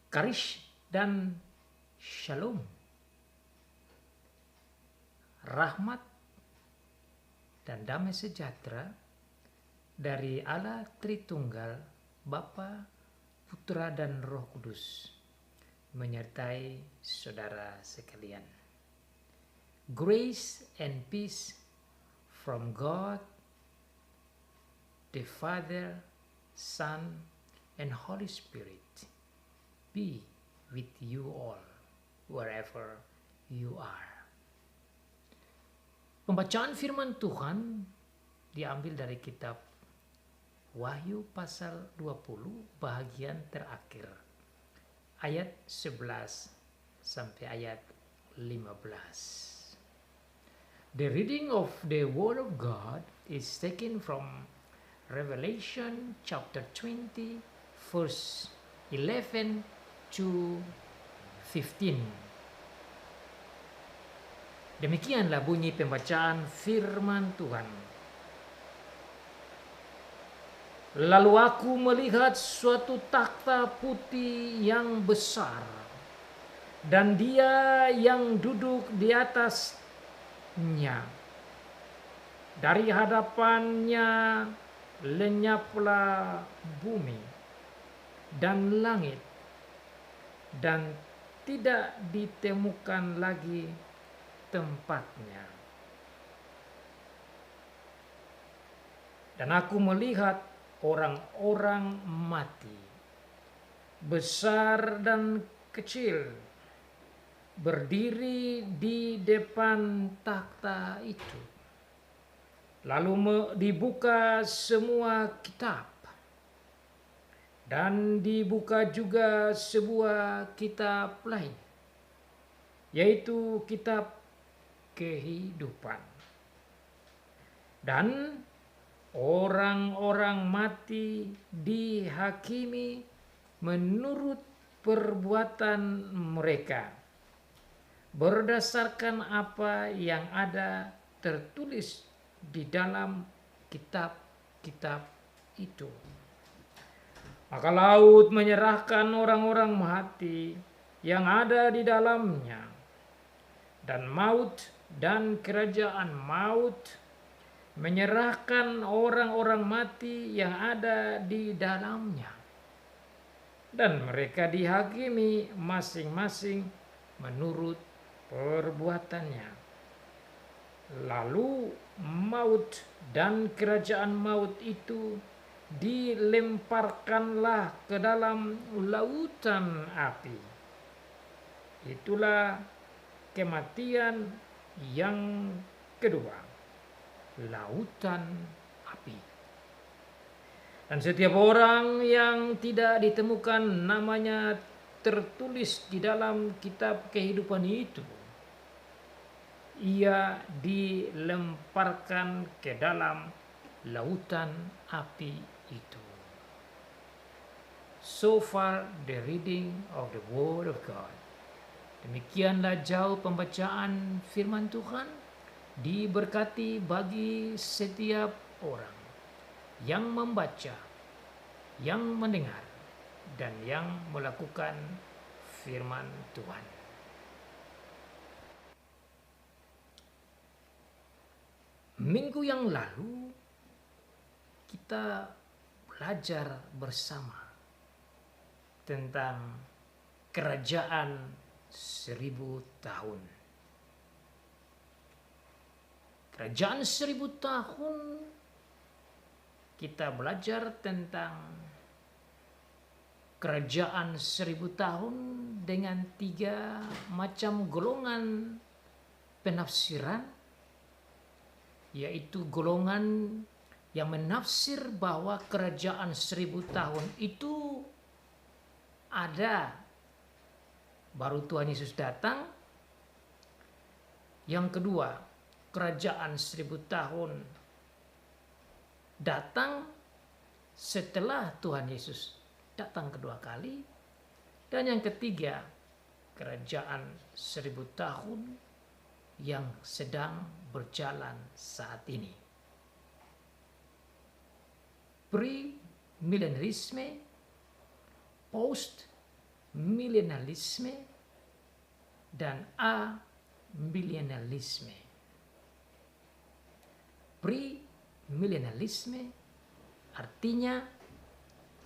Karish dan Shalom, rahmat dan damai sejahtera dari Allah Tritunggal, Bapa, Putra dan Roh Kudus menyertai saudara sekalian. Grace and peace from God, the Father, Son, and Holy Spirit be with you all, wherever you are. Pembacaan firman Tuhan diambil dari kitab Wahyu pasal 20 bahagian terakhir, ayat 11 sampai ayat 15. The reading of the Word of God is taken from Revelation chapter 20 verse 11 to 15. Demikianlah bunyi pembacaan firman Tuhan. Lalu aku melihat suatu takhta putih yang besar, dan Dia yang duduk di atasnya. Dari hadapannya lenyaplah bumi dan langit, dan tidak ditemukan lagi tempatnya. Dan aku melihat orang-orang mati, besar dan kecil, berdiri di depan takhta itu. Lalu dibuka semua kitab, dan dibuka juga sebuah kitab lain, yaitu kitab kehidupan. Dan orang-orang mati dihakimi menurut perbuatan mereka, berdasarkan apa yang ada tertulis di dalam kitab-kitab itu. Maka laut menyerahkan orang-orang mati yang ada di dalamnya, dan maut dan kerajaan maut menyerahkan orang-orang mati yang ada di dalamnya, dan mereka dihakimi masing-masing menurut perbuatannya. Lalu maut dan kerajaan maut itu dilemparkanlah ke dalam lautan api. Itulah kematian yang kedua, lautan api. Dan setiap orang yang tidak ditemukan namanya tertulis di dalam kitab kehidupan itu, ia dilemparkan ke dalam lautan api itu. So far the reading of the Word of God. Demikianlah jauh pembacaan firman Tuhan. Diberkati bagi setiap orang yang membaca, yang mendengar, dan yang melakukan firman Tuhan. Minggu yang lalu kita belajar bersama tentang kerajaan 1000 tahun. Kerajaan 1000 tahun, kita belajar tentang kerajaan 1000 tahun dengan 3 macam golongan penafsiran, yaitu golongan yang menafsir bahwa kerajaan 1000 tahun itu ada baru Tuhan Yesus datang. Yang kedua, kerajaan 1000 tahun datang setelah Tuhan Yesus datang kedua kali. Dan yang ketiga, kerajaan 1000 tahun yang sedang berjalan saat ini. Pre-millenarisme, post Pre-millennialisme dan amillennialisme. Pre-millennialisme artinya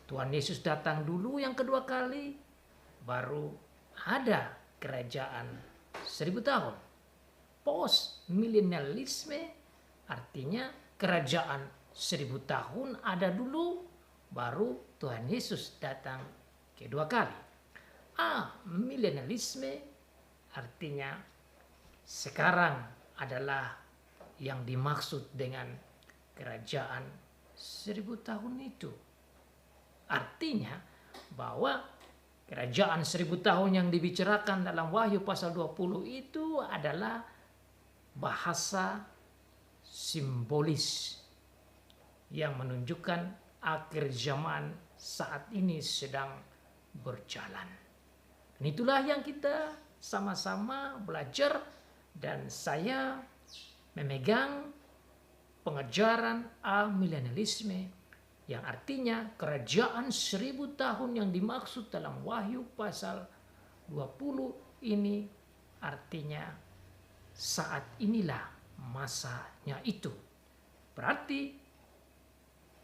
Tuhan Yesus datang dulu yang kedua kali, baru ada kerajaan 1000 tahun. Post-millennialisme artinya kerajaan 1000 tahun ada dulu, baru Tuhan Yesus datang kedua kali. Amillennialisme artinya sekarang adalah yang dimaksud dengan kerajaan 1000 tahun itu. Artinya bahwa kerajaan 1000 tahun yang dibicarakan dalam Wahyu pasal 20 itu adalah bahasa simbolis yang menunjukkan akhir zaman saat ini sedang berjalan. Dan itulah yang kita sama-sama belajar, dan saya memegang pengajaran amillennialisme yang artinya kerajaan 1000 tahun yang dimaksud dalam Wahyu pasal 20 ini artinya saat inilah masanya itu. Berarti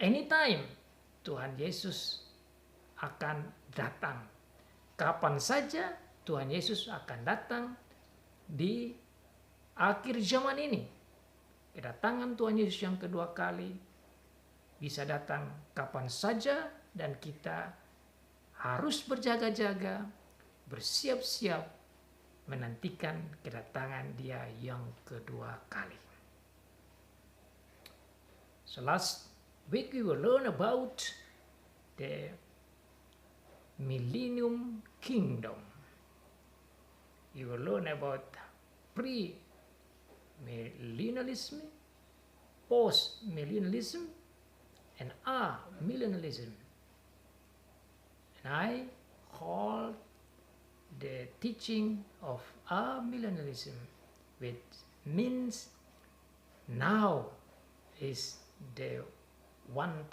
anytime Tuhan Yesus akan datang. Kapan saja Tuhan Yesus akan datang di akhir zaman ini. Kedatangan Tuhan Yesus yang kedua kali bisa datang kapan saja, dan kita harus berjaga-jaga, bersiap-siap menantikan kedatangan Dia yang kedua kali. So last week we will learn about the Millennium Kingdom. You will learn about pre-millennialism, post-millennialism, and amillennialism. And I hold the teaching of amillennialism, which means now is the 1000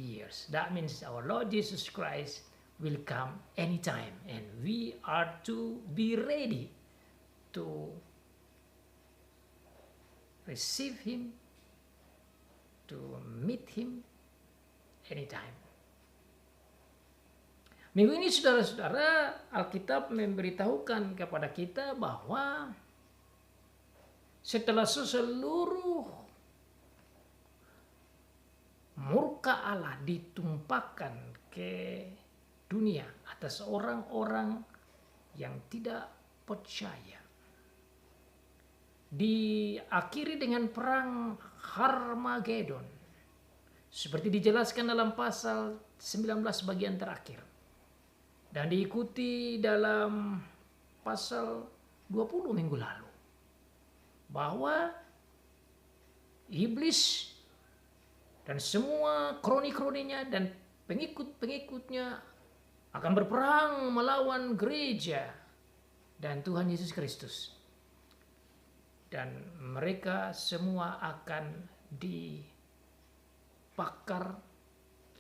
years. That means our Lord Jesus Christ will come anytime, and we are to be ready to receive Him, to meet Him anytime. Minggu ini saudara-saudara, Alkitab memberitahukan kepada kita bahwa setelah seluruh murka Allah ditumpahkan ke dunia atas orang-orang yang tidak percaya, diakhiri dengan perang Harmagedon seperti dijelaskan dalam pasal 19 bagian terakhir, dan diikuti dalam pasal 20 minggu lalu, bahwa iblis dan semua kroni-kroninya dan pengikut-pengikutnya akan berperang melawan gereja dan Tuhan Yesus Kristus. Dan mereka semua akan dibakar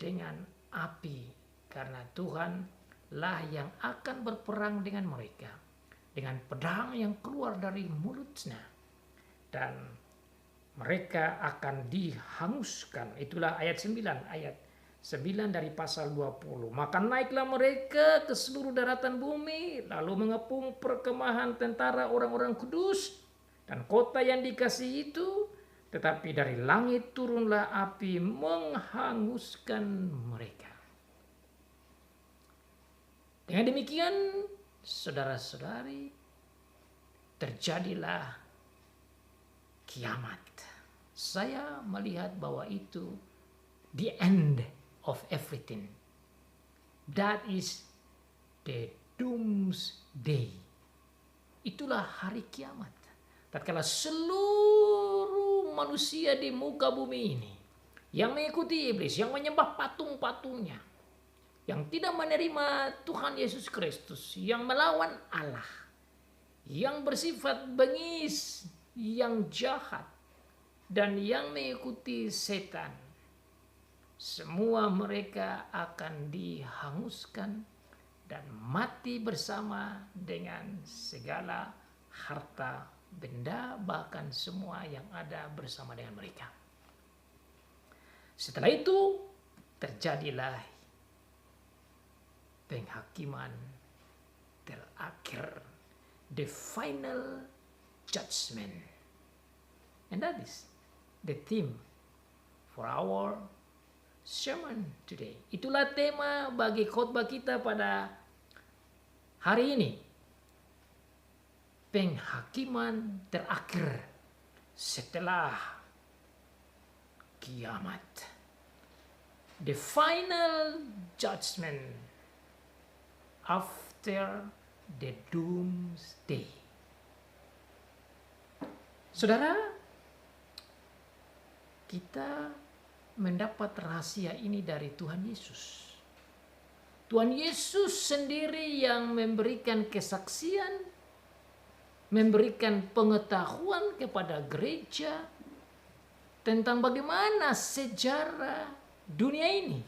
dengan api, karena Tuhanlah yang akan berperang dengan mereka dengan pedang yang keluar dari mulutnya, dan mereka akan dihanguskan. Itulah ayat 9 dari pasal 20. Maka naiklah mereka ke seluruh daratan bumi, lalu mengepung perkemahan tentara orang-orang kudus dan kota yang dikasihi itu. Tetapi dari langit turunlah api menghanguskan mereka. Dengan demikian, saudara-saudari, terjadilah kiamat. Saya melihat bahwa itu the end of everything. That is the doomsday. Itulah hari kiamat. Tatkala seluruh manusia di muka bumi ini yang mengikuti iblis, yang menyembah patung-patungnya, yang tidak menerima Tuhan Yesus Kristus, yang melawan Allah, yang bersifat bengis, yang jahat, dan yang mengikuti setan, semua mereka akan dihanguskan dan mati bersama dengan segala harta benda, bahkan semua yang ada bersama dengan mereka. Setelah itu terjadilah penghakiman terakhir, the final judgment. And that is the theme for our sermon today. Itulah tema bagi khotbah kita pada hari ini. Penghakiman terakhir setelah kiamat. The final judgment after the doomsday. Saudara, kita mendapat rahasia ini dari Tuhan Yesus. Tuhan Yesus sendiri yang memberikan kesaksian, memberikan pengetahuan kepada gereja tentang bagaimana sejarah dunia ini.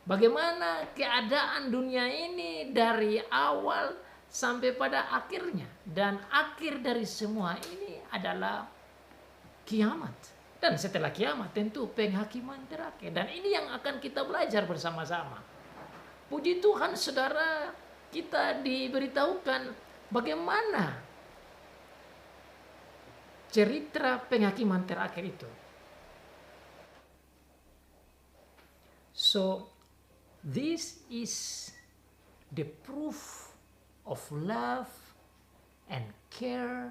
Bagaimana keadaan dunia ini dari awal sampai pada akhirnya. Dan akhir dari semua ini adalah kiamat. Dan setelah kiamat tentu penghakiman terakhir. Dan ini yang akan kita belajar bersama-sama. Puji Tuhan saudara, kita diberitahukan bagaimana cerita penghakiman terakhir itu. So, this is the proof of love and care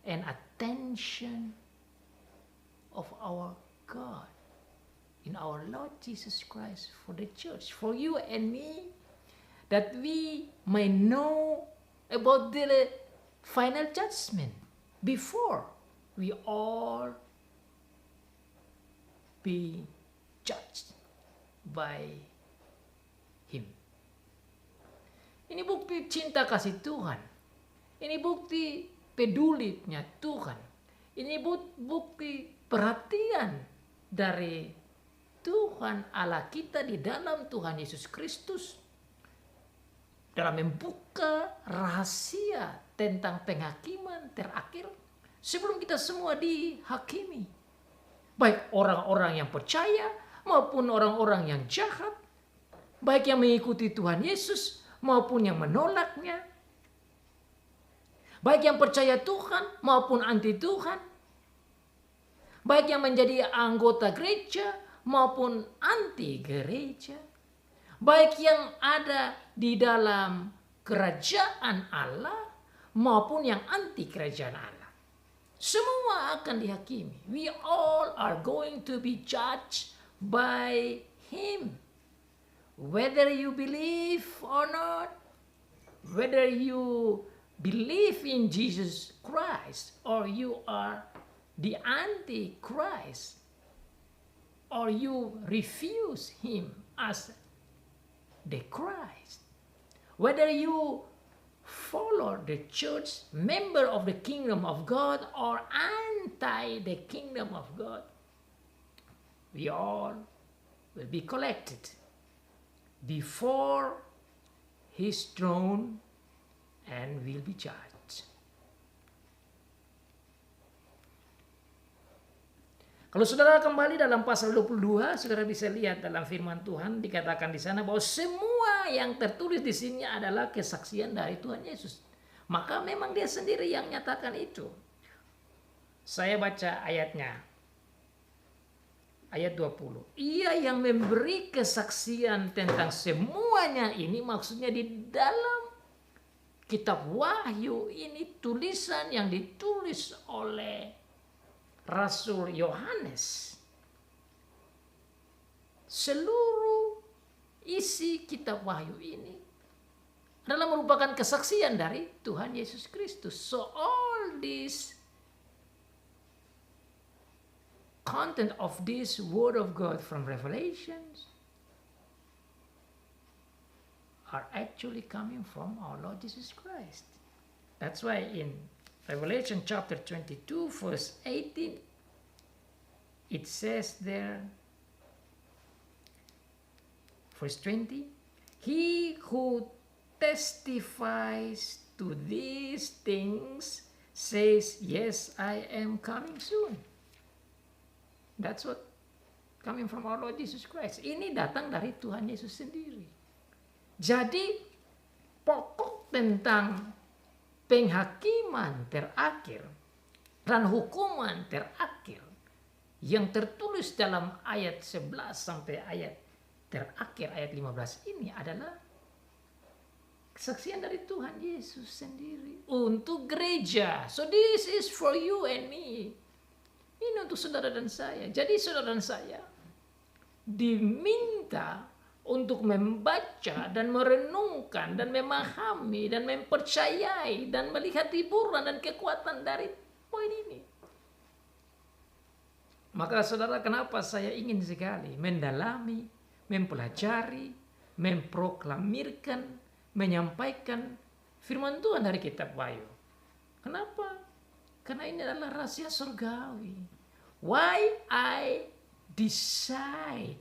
and attention of our God in our Lord Jesus Christ for the church, for you and me, that we may know about the final judgment before we all be judged by Him. Ini bukti cinta kasih Tuhan. Ini bukti pedulinya Tuhan. Ini bukti perhatian dari Tuhan Allah kita di dalam Tuhan Yesus Kristus dalam membuka rahasia tentang penghakiman terakhir sebelum kita semua dihakimi. Baik orang-orang yang percaya maupun orang-orang yang jahat, baik yang mengikuti Tuhan Yesus maupun yang menolaknya, baik yang percaya Tuhan maupun anti Tuhan, baik yang menjadi anggota gereja maupun anti gereja, baik yang ada di dalam kerajaan Allah maupun yang anti kerajaan Allah. Semua akan dihakimi. We all are going to be judged by Him. Whether you believe or not, whether you believe in Jesus Christ or you are the Antichrist, or you refuse Him as the Christ, whether you follow the church, member of the kingdom of God, or anti the kingdom of God, we all will be collected before His throne and will be judged. Kalau saudara kembali dalam pasal 22, saudara bisa lihat dalam firman Tuhan dikatakan di sana bahwa semua yang tertulis di sini adalah kesaksian dari Tuhan Yesus. Maka memang dia sendiri yang nyatakan itu. Saya baca ayatnya. Ayat 20. Ia yang memberi kesaksian tentang semuanya ini, maksudnya di dalam kitab Wahyu ini tulisan yang ditulis oleh Rasul Yohanes. Seluruh isi kitab Wahyu ini adalah merupakan kesaksian dari Tuhan Yesus Kristus. So all this content of this word of God from Revelations are actually coming from our Lord Jesus Christ. That's why in Revelation chapter 22 verse 18 it says there, Verse 20, he who testifies to these things says, yes, I am coming soon. That's what coming from our Lord Jesus Christ. Ini datang dari Tuhan Yesus sendiri. Jadi pokok tentang penghakiman terakhir dan hukuman terakhir yang tertulis dalam ayat 11 sampai ayat terakhir ayat 15 ini adalah kesaksian dari Tuhan Yesus sendiri untuk gereja. So this is for you and me. Ini untuk saudara dan saya. Jadi saudara dan saya diminta untuk membaca dan merenungkan dan memahami dan mempercayai dan melihat hiburan dan kekuatan dari poin ini. Maka saudara, kenapa saya ingin sekali mendalami, mempelajari, memproklamirkan, menyampaikan firman Tuhan dari kitab Wahyu. Kenapa? Karena ini adalah rahasia surgawi. Why I decide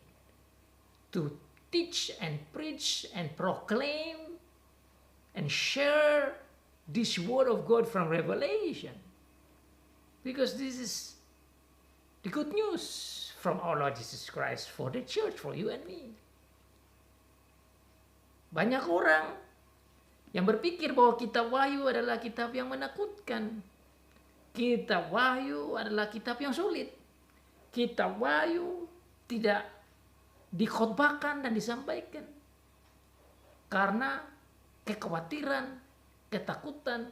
to teach and preach and proclaim and share this word of God from Revelation. Because this is the good news from our Lord Jesus Christ for the church, for you and me. Banyak orang yang berpikir bahwa kitab Wahyu adalah kitab yang menakutkan. Kitab Wahyu adalah kitab yang sulit. Kitab Wahyu tidak dikhotbahkan dan disampaikan karena kekhawatiran, ketakutan,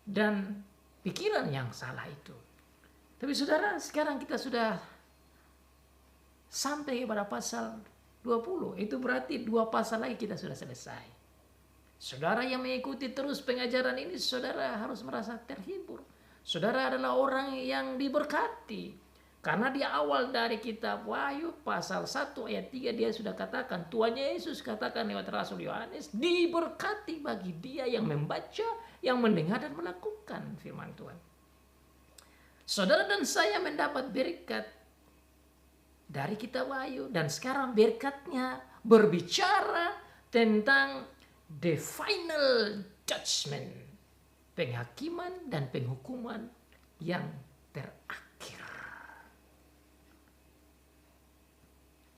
dan pikiran yang salah itu. Tapi saudara, sekarang kita sudah sampai pada pasal 20. Itu berarti 2 pasal lagi kita sudah selesai. Saudara yang mengikuti terus pengajaran ini, saudara harus merasa terhibur. Saudara adalah orang yang diberkati. Karena di awal dari kitab Wahyu pasal 1 ayat 3 dia sudah katakan, Tuhan Yesus katakan lewat Rasul Yohanes, diberkati bagi dia yang membaca, yang mendengar dan melakukan firman Tuhan. Saudara dan saya mendapat berkat dari kitab Wahyu, dan sekarang berkatnya berbicara tentang the final judgment, penghakiman dan penghukuman yang terakhir.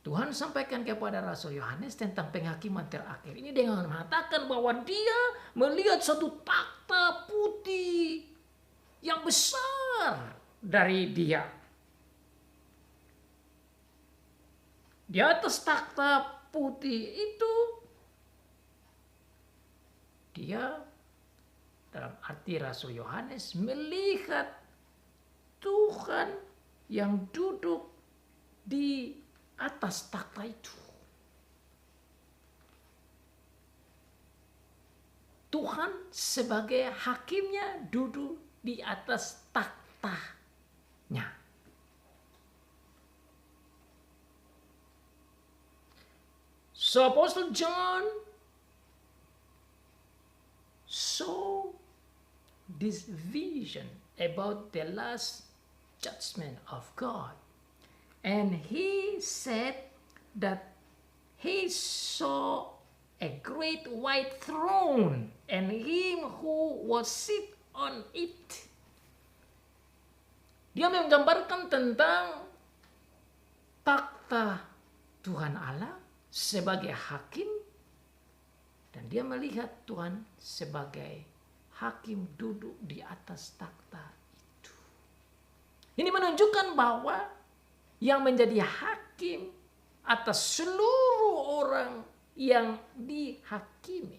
Tuhan sampaikan kepada Rasul Yohanes tentang penghakiman terakhir ini dengan mengatakan bahwa dia melihat satu takhta putih yang besar dari dia. Di atas takhta putih itu, dia dalam arti Rasul Yohanes melihat Tuhan yang duduk di atas takhta itu. Tuhan sebagai hakimnya duduk di atas tahtanya. So Apostle John saw this vision about the last judgment of God. And he said that he saw a great white throne and him who was sit on it. Dia menggambarkan tentang takhta Tuhan Allah sebagai hakim, dan dia melihat Tuhan sebagai hakim duduk di atas takhta itu. Ini menunjukkan bahwa yang menjadi hakim atas seluruh orang yang dihakimi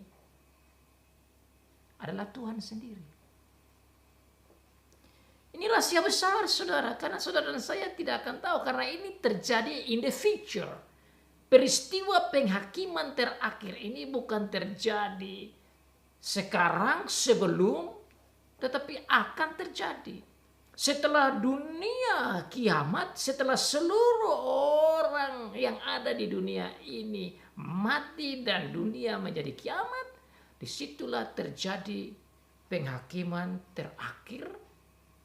adalah Tuhan sendiri. Ini rahasia besar, saudara, karena saudara dan saya tidak akan tahu, karena ini terjadi in the future. Peristiwa penghakiman terakhir ini bukan terjadi sekarang, sebelum, tetapi akan terjadi setelah dunia kiamat, setelah seluruh orang yang ada di dunia ini mati dan dunia menjadi kiamat. Disitulah terjadi penghakiman terakhir,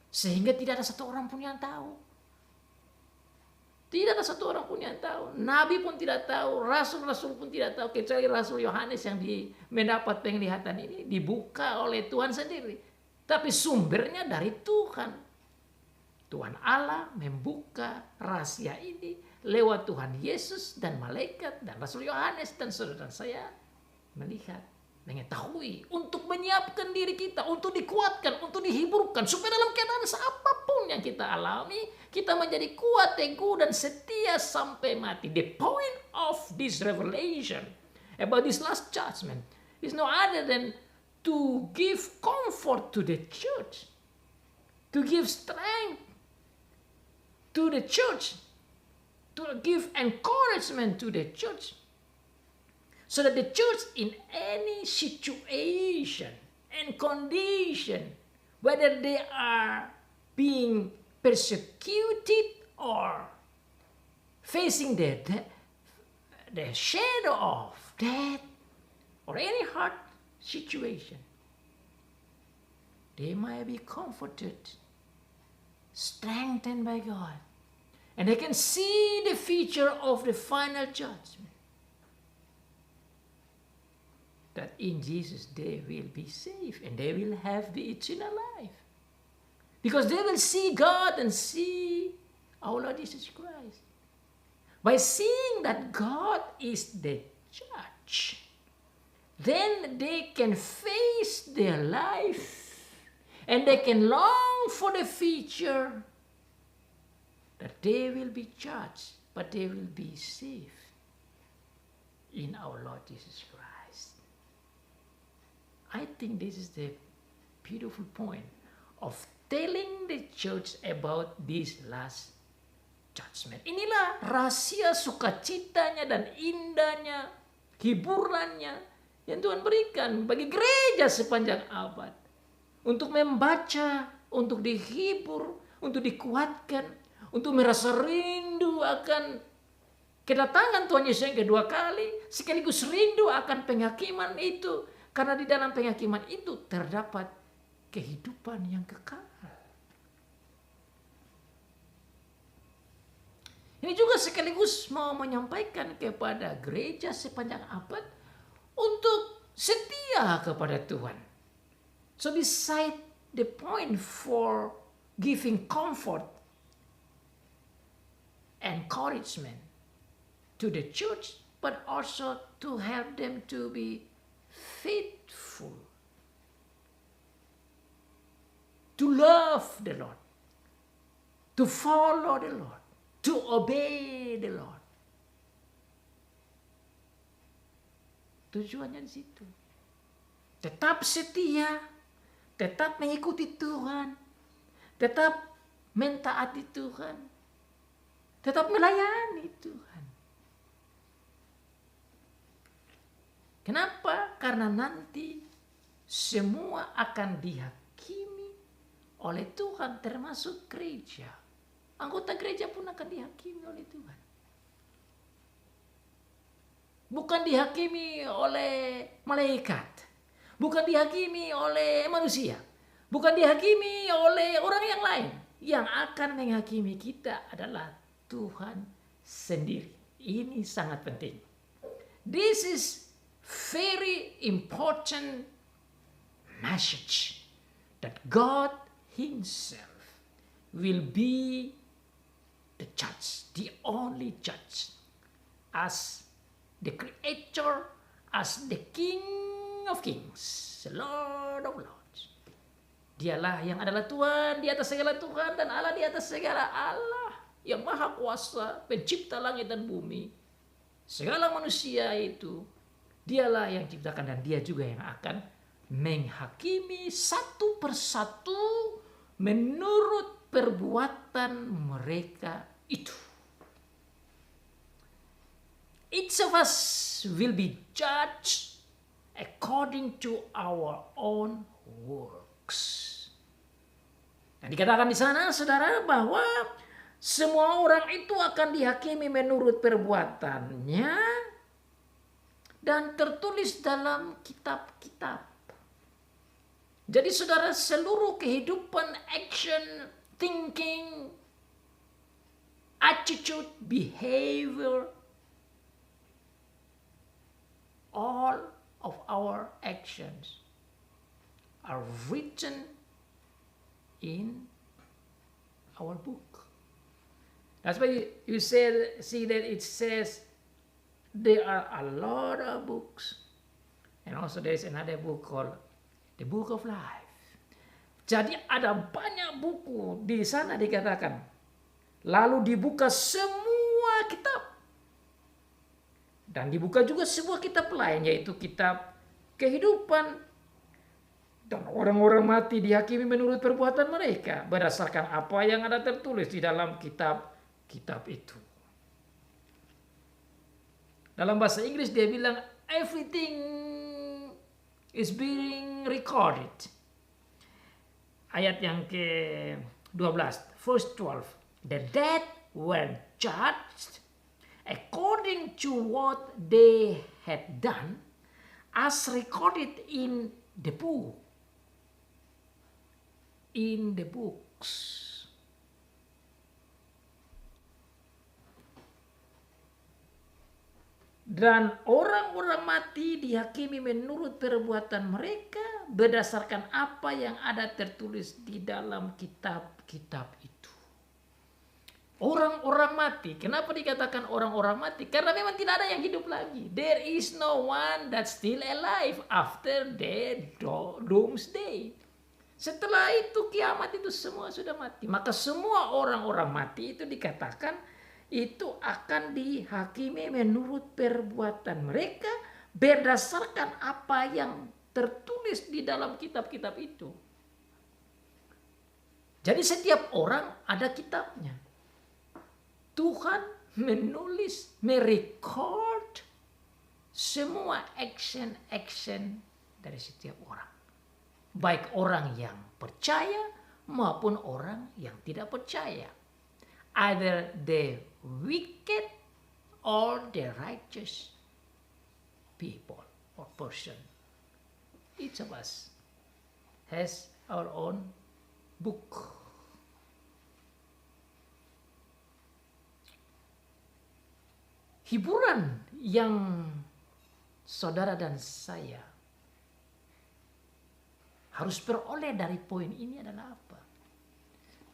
sehingga tidak ada satu orang pun yang tahu. Tidak ada satu orang pun yang tahu. Nabi pun tidak tahu. Rasul-rasul pun tidak tahu. Kecuali Rasul Yohanes yang mendapat penglihatan ini. Dibuka oleh Tuhan sendiri. Tapi sumbernya dari Tuhan. Tuhan Allah membuka rahasia ini lewat Tuhan Yesus dan malaikat dan Rasul Yohanes. Dan saudara saya melihat, mengetahui, untuk menyiapkan diri kita, untuk dikuatkan, untuk dihiburkan, supaya dalam keadaan apapun yang kita alami, kita menjadi kuat, teguh, dan setia sampai mati. The point of this revelation about this last judgment is no other than to give comfort to the church, to give strength to the church, to give encouragement to the church, so that the church in any situation and condition, whether they are being persecuted or facing the shadow of death or any hard situation, they might be comforted, strengthened by God, and they can see the future of the final judgment. That in Jesus they will be safe and they will have the eternal life. Because they will see God and see our Lord Jesus Christ. By seeing that God is the judge, then they can face their life and they can long for the future that they will be judged, but they will be safe in our Lord Jesus Christ. I think this is the beautiful point of telling the church about this last judgment. Inilah rahasia sukacitanya dan indahnya, hiburannya yang Tuhan berikan bagi gereja sepanjang abad. Untuk membaca, untuk dihibur, untuk dikuatkan, untuk merasa rindu akan kedatangan Tuhan Yesus yang kedua kali, sekaligus rindu akan penghakiman itu. Karena di dalam penghakiman itu terdapat kehidupan yang kekal. Ini juga sekaligus mau menyampaikan kepada gereja sepanjang abad untuk setia kepada Tuhan. So beside the point for giving comfort, encouragement to the church, but also to help them to be faithful, to love the Lord, to follow the Lord, to obey the Lord. Tujuannya di situ. Tetap setia, tetap mengikuti Tuhan, tetap mentaati Tuhan, tetap melayani Tuhan. Kenapa? Karena nanti semua akan dihakimi oleh Tuhan, termasuk gereja. Anggota gereja pun akan dihakimi oleh Tuhan. Bukan dihakimi oleh malaikat, bukan dihakimi oleh manusia, bukan dihakimi oleh orang yang lain. Yang akan menghakimi kita adalah Tuhan sendiri. Ini sangat penting. This is very important message that God Himself will be the judge, the only judge, as the Creator, as the King of Kings, the Lord of Lords. Dialah yang adalah Tuhan di atas segala Tuhan dan Allah di atas segala Allah, yang maha kuasa, pencipta langit dan bumi. Segala manusia itu Dialah yang ciptakan dan Dia juga yang akan menghakimi satu persatu menurut perbuatan mereka itu. Each of us will be judged according to our own works. Dan dikatakan di sana, saudara, bahwa semua orang itu akan dihakimi menurut perbuatannya dan tertulis dalam kitab-kitab. Jadi saudara, seluruh kehidupan, action, thinking, attitude, behavior, all of our actions are written in our book. That's why you see that it says there are a lot of books. And also there is another book called the Book of Life. Jadi ada banyak buku di sana dikatakan. Lalu dibuka semua kitab. Dan dibuka juga sebuah kitab lain, yaitu kitab kehidupan. Dan orang-orang mati dihakimi menurut perbuatan mereka berdasarkan apa yang ada tertulis di dalam kitab itu. Dalam bahasa Inggris dia bilang everything is being recorded. Ayat yang ke-12, verse 12. The dead were judged according to what they had done as recorded in the book. In the books. Dan orang-orang mati dihakimi menurut perbuatan mereka berdasarkan apa yang ada tertulis di dalam kitab-kitab itu. Orang-orang mati. Kenapa dikatakan orang-orang mati? Karena memang tidak ada yang hidup lagi. There is no one that's still alive after the doomsday. Setelah itu kiamat itu semua sudah mati. Maka semua orang-orang mati itu dikatakan itu akan dihakimi menurut perbuatan mereka berdasarkan apa yang tertulis di dalam kitab-kitab itu. Jadi setiap orang ada kitabnya. Tuhan menulis, merecord semua action dari setiap orang. Baik orang yang percaya maupun orang yang tidak percaya. Either the wicked or the righteous people or person. Each of us has our own book. Hiburan yang saudara dan saya harus peroleh dari poin ini adalah apa?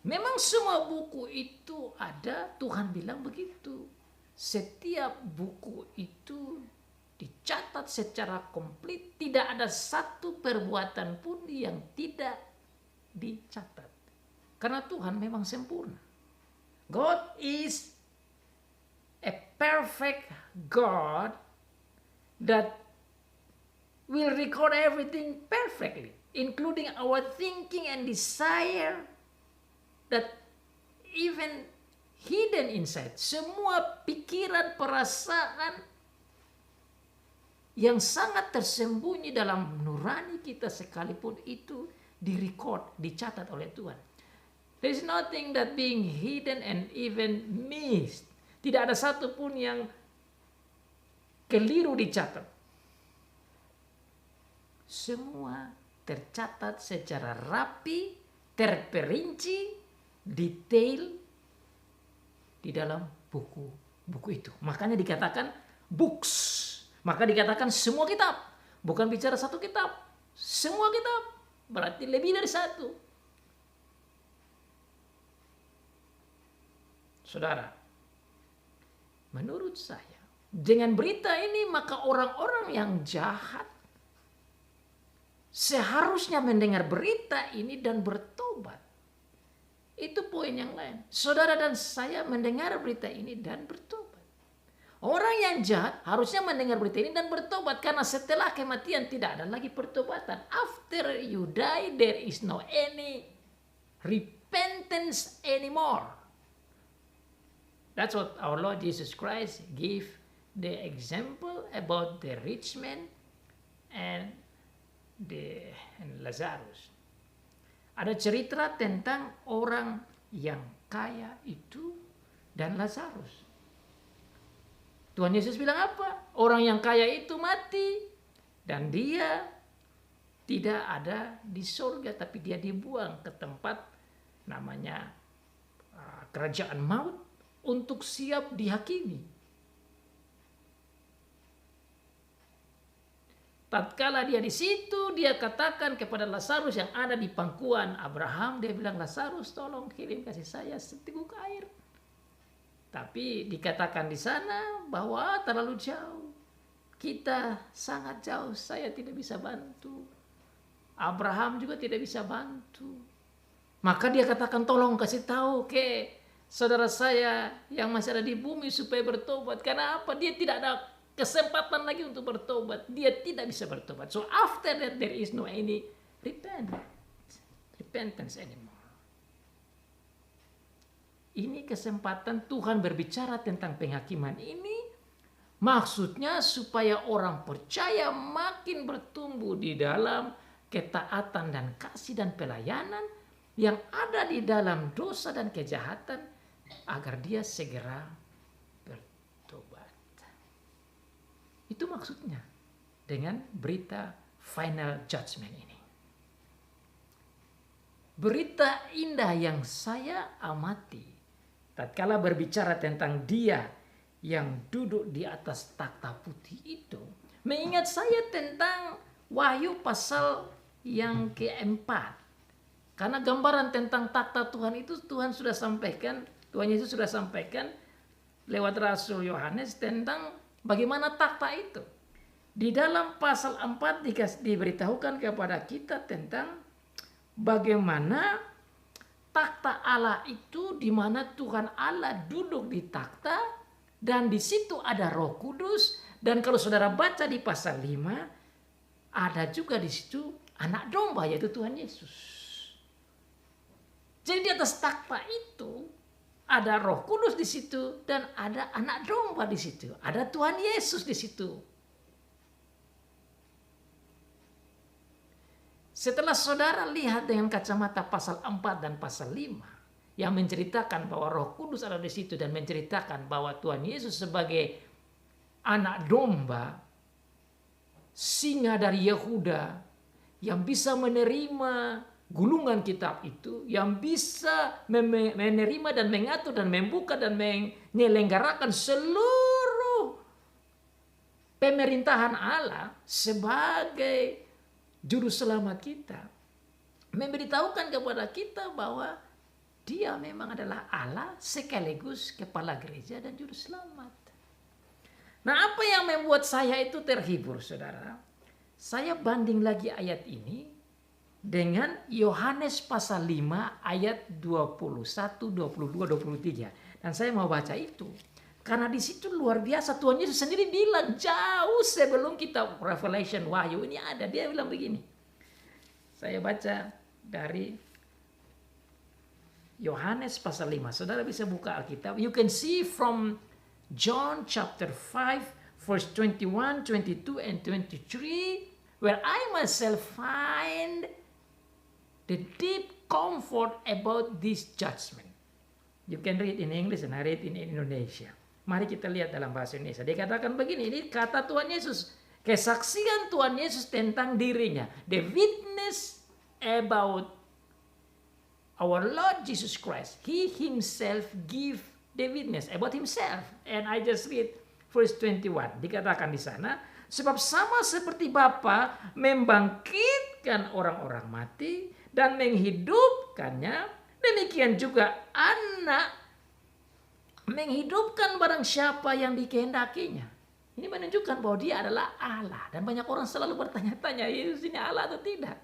Memang semua buku itu ada, Tuhan bilang begitu. Setiap buku itu dicatat secara komplit, tidak ada satu perbuatan pun yang tidak dicatat. Karena Tuhan memang sempurna. God is a perfect God that will record everything perfectly, including our thinking and desire that even hidden inside. Semua pikiran, perasaan yang sangat tersembunyi dalam nurani kita sekalipun itu direcord, dicatat oleh Tuhan. There is nothing that being hidden and even missed. Tidak ada satu pun yang keliru dicatat. Semua tercatat secara rapi, terperinci, detail di dalam buku itu. Makanya dikatakan books. Maka dikatakan semua kitab. Bukan bicara satu kitab. Semua kitab. Berarti lebih dari satu. Saudara, menurut saya, dengan berita ini maka orang-orang yang jahat seharusnya mendengar berita ini dan bertobat. Itu poin yang lain. Saudara dan saya mendengar berita ini dan bertobat. Orang yang jahat harusnya mendengar berita ini dan bertobat. Karena setelah kematian tidak ada lagi pertobatan. After you die there is no any repentance anymore. That's what our Lord Jesus Christ gave the example about the rich man and Lazarus. Ada cerita tentang orang yang kaya itu dan Lazarus. Tuhan Yesus bilang apa? Orang yang kaya itu mati dan dia tidak ada di surga, tapi dia dibuang ke tempat namanya kerajaan maut untuk siap dihakimi. Tatkala dia di situ, dia katakan kepada Lazarus yang ada di pangkuan Abraham, dia bilang, Lazarus tolong kirim kasih saya seteguk air. Tapi dikatakan di sana bahwa terlalu jauh. Kita sangat jauh, saya tidak bisa bantu. Abraham juga tidak bisa bantu. Maka dia katakan, tolong kasih tahu ke saudara saya yang masih ada di bumi supaya bertobat. Karena apa? Dia tidak ada kesempatan lagi untuk bertobat. Dia tidak bisa bertobat. So after that there is no any repentance anymore. Ini kesempatan Tuhan berbicara tentang penghakiman ini. Maksudnya supaya orang percaya makin bertumbuh di dalam ketaatan dan kasih dan pelayanan yang ada di dalam dosa dan kejahatan agar dia segera bertobat. Itu maksudnya dengan berita final judgment ini. Berita indah yang saya amati tatkala berbicara tentang dia yang duduk di atas takhta putih itu, mengingat saya tentang Wahyu pasal yang keempat. Karena gambaran tentang takhta Tuhan itu Tuhan sudah sampaikan, Tuhan Yesus sudah sampaikan lewat Rasul Yohanes tentang bagaimana takhta itu. Di dalam pasal 4 diberitahukan kepada kita tentang bagaimana takhta Allah itu, di mana Tuhan Allah duduk di takhta dan di situ ada Roh Kudus, dan kalau saudara baca di pasal 5 ada juga di situ anak domba yaitu Tuhan Yesus. Jadi di atas takhta itu ada Roh Kudus di situ dan ada anak domba di situ, ada Tuhan Yesus di situ. Setelah saudara lihat dengan kacamata pasal 4 dan pasal 5 yang menceritakan bahwa Roh Kudus ada di situ dan menceritakan bahwa Tuhan Yesus sebagai anak domba, singa dari Yehuda yang bisa menerima gulungan kitab itu, yang bisa menerima dan mengatur dan membuka dan menyelenggarakan seluruh pemerintahan Allah sebagai juru selamat kita, memberitahukan kepada kita bahwa dia memang adalah Allah sekaligus kepala gereja dan juru selamat. Nah, apa yang membuat saya itu terhibur, saudara? Saya banding lagi ayat ini dengan Yohanes pasal 5 ayat 21, 22, 23. Dan saya mau baca itu. Karena di situ luar biasa, Tuhan Yesus sendiri bilang jauh sebelum kitab Revelation, Wahyu ini ada. Dia bilang begini. Saya baca dari Yohanes pasal 5. Saudara bisa buka Alkitab. You can see from John chapter 5 verse 21, 22 and 23 where I myself find the deep comfort about this judgment. You can read in English and I read in Indonesia. Mari kita lihat dalam bahasa Indonesia. Dia katakan begini, ini kata Tuhan Yesus. Kesaksian Tuhan Yesus tentang dirinya. The witness about our Lord Jesus Christ. He himself give the witness about himself. And I just read verse 21. Dikatakan di sana, sebab sama seperti Bapa membangkitkan orang-orang mati dan menghidupkannya, demikian juga Anak menghidupkan barang siapa yang dikehendakinya. Ini menunjukkan bahwa dia adalah Allah. Dan banyak orang selalu bertanya-tanya, Yesus ini Allah atau tidak?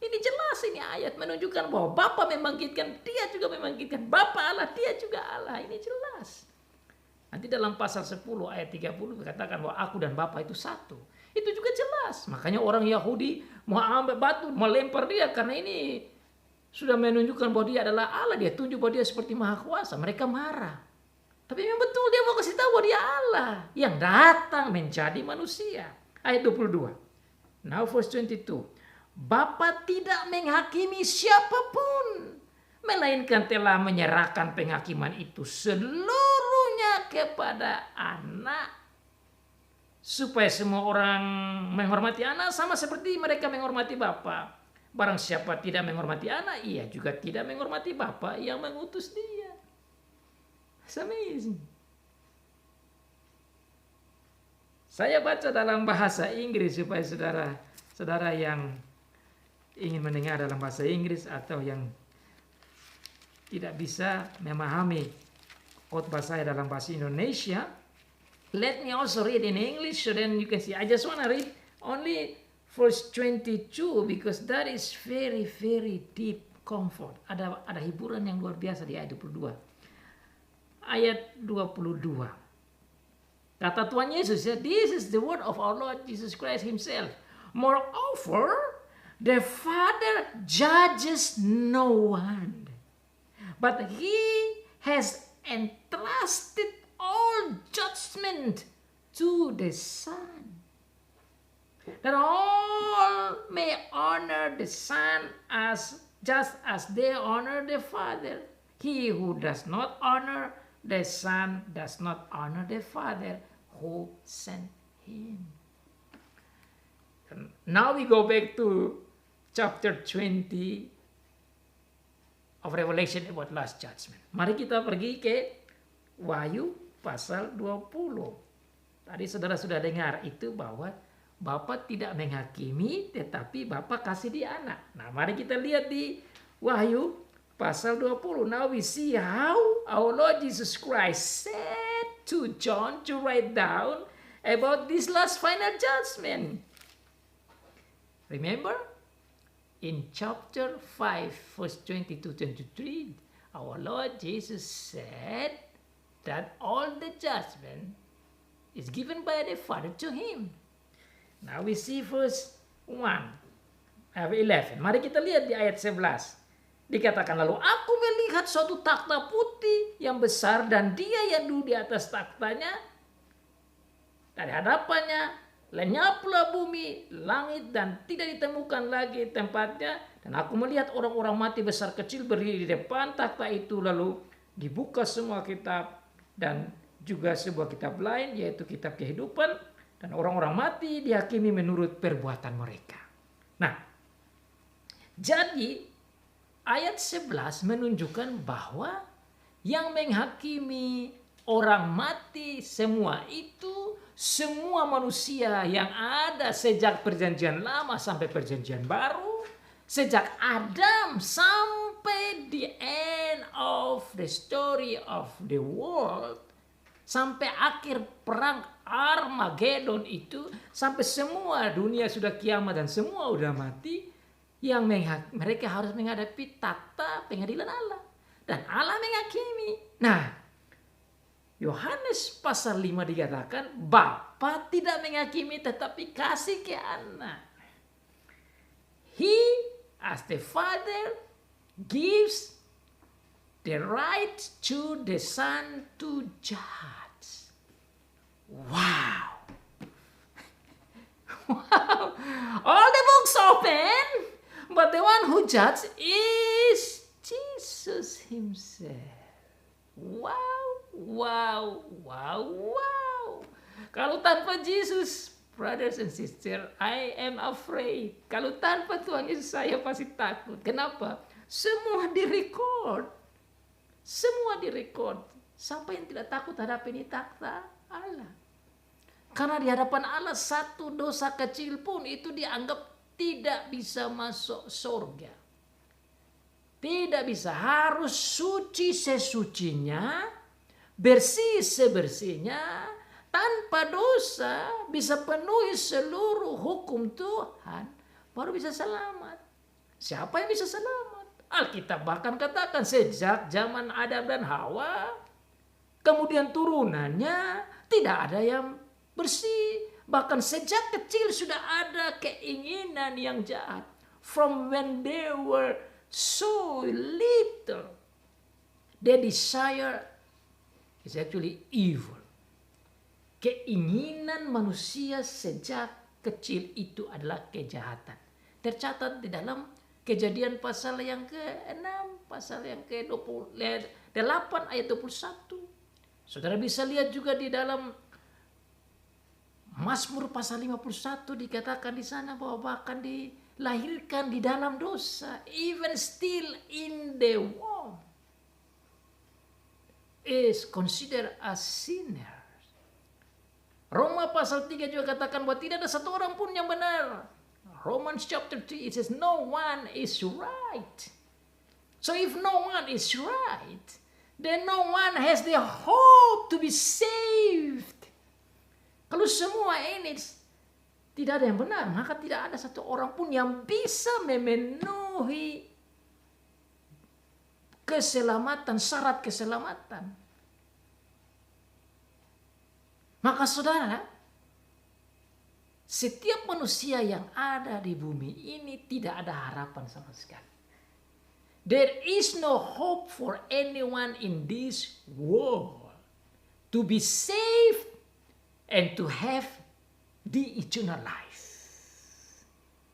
Ini jelas, ini ayat menunjukkan bahwa Bapa membangkitkan, dia juga membangkitkan. Bapa Allah, dia juga Allah. Ini jelas. Nanti dalam pasal 10 ayat 30 dikatakan bahwa aku dan Bapa itu satu. Itu juga jelas. Makanya orang Yahudi mau ambil batu, melempar dia karena ini sudah menunjukkan bahwa dia adalah Allah. Dia tunjuk bahwa dia seperti maha kuasa. Mereka marah. Tapi memang betul dia mau kasih tahu bahwa dia Allah yang datang menjadi manusia. Ayat 22. Now verse 22. Bapa tidak menghakimi siapapun, melainkan telah menyerahkan penghakiman itu seluruhnya kepada Anak, supaya semua orang menghormati Anak sama seperti mereka menghormati Bapa. Barang siapa tidak menghormati Anak, ia juga tidak menghormati Bapa yang mengutus dia. It's amazing. Saya baca dalam bahasa Inggris supaya saudara yang ingin mendengar dalam bahasa Inggris atau yang tidak bisa memahami khotbah saya dalam bahasa Indonesia, let me also read in English so then you can see. I just want to read only verse 22 because that is very very deep comfort. Ada hiburan yang luar biasa di ayat 22. Ayat 22. Kata Tuhan Yesus ya, this is the word of our Lord Jesus Christ himself. Moreover, the Father judges no one, but he has entrusted all judgment to the Son, that all may honor the Son as just as they honor the Father. He who does not honor the Son does not honor the Father who sent him. And now we go back to chapter 20 of Revelation about last judgment. Mari kita pergi ke Wahyu pasal 20. Tadi saudara sudah dengar itu bahwa Bapa tidak menghakimi tetapi Bapa kasih dia anak. Nah, mari kita lihat di Wahyu pasal 20. Now we see how our Lord Jesus Christ said to John to write down about this last final judgment. Remember? In chapter 5 verse 22-23, our Lord Jesus said that all the judgment is given by the Father to him. Now we see verse 11. Mari kita lihat di ayat 11. Dikatakan lalu, aku melihat suatu takhta putih yang besar dan dia yang duduk di atas takhtanya. Dari hadapannya lenyaplah bumi, langit dan tidak ditemukan lagi tempatnya. Dan aku melihat orang-orang mati besar kecil berdiri di depan takhta itu. Lalu dibuka semua kitab dan juga sebuah kitab lain yaitu kitab kehidupan. Dan orang-orang mati dihakimi menurut perbuatan mereka. Nah, jadi ayat 11 menunjukkan bahwa yang menghakimi orang mati semua itu semua manusia yang ada sejak perjanjian lama sampai perjanjian baru, sejak Adam sampai the end of the story of the world, sampai akhir perang Armageddon itu, sampai semua dunia sudah kiamat dan semua udah mati. Yang mereka harus menghadapi takhta pengadilan Allah. Dan Allah menghakimi. Nah, Yohanes pasal 5 dikatakan, Bapa tidak menghakimi tetapi kasih ke anak. He, as the Father, gives the right to the Son to judge. Wow. Wow. All the books open. But the one who judges is Jesus himself. Wow, wow, wow, wow. Kalau tanpa Jesus, brothers and sisters, I am afraid. Kalau tanpa Tuhan Yesus, saya pasti takut. Kenapa? Semua direkod. Semua direkod. Siapa yang tidak takut hadapi ini takhta Allah? Karena di hadapan Allah satu dosa kecil pun itu dianggap tidak bisa masuk surga. Tidak bisa. Harus suci sesucinya, bersih sebersihnya, tanpa dosa, bisa penuhi seluruh hukum Tuhan, baru bisa selamat. Siapa yang bisa selamat? Alkitab bahkan katakan sejak zaman Adam dan Hawa, kemudian turunannya tidak ada yang bersih. Bahkan sejak kecil sudah ada keinginan yang jahat. From when they were so little, their desire is actually evil. Keinginan manusia sejak kecil itu adalah kejahatan. Tercatat di dalam Kejadian pasal yang ke-6, pasal yang ke-8 ayat 21. Saudara bisa lihat juga di dalam Mazmur pasal 51 dikatakan di sana bahwa bahkan dilahirkan di dalam dosa, even still in the womb. is considered as sinner. Roma pasal 3 juga katakan bahwa tidak ada satu orang pun yang benar. Romans chapter 3 it says no one is right. So if no one is right, then no one has the hope to be saved. Kalau semua ini tidak ada yang benar, maka tidak ada satu orang pun yang bisa memenuhi keselamatan, syarat keselamatan. Maka saudara, setiap manusia yang ada di bumi ini tidak ada harapan sama sekali. There is no hope for anyone in this world to be saved and to have the eternal life.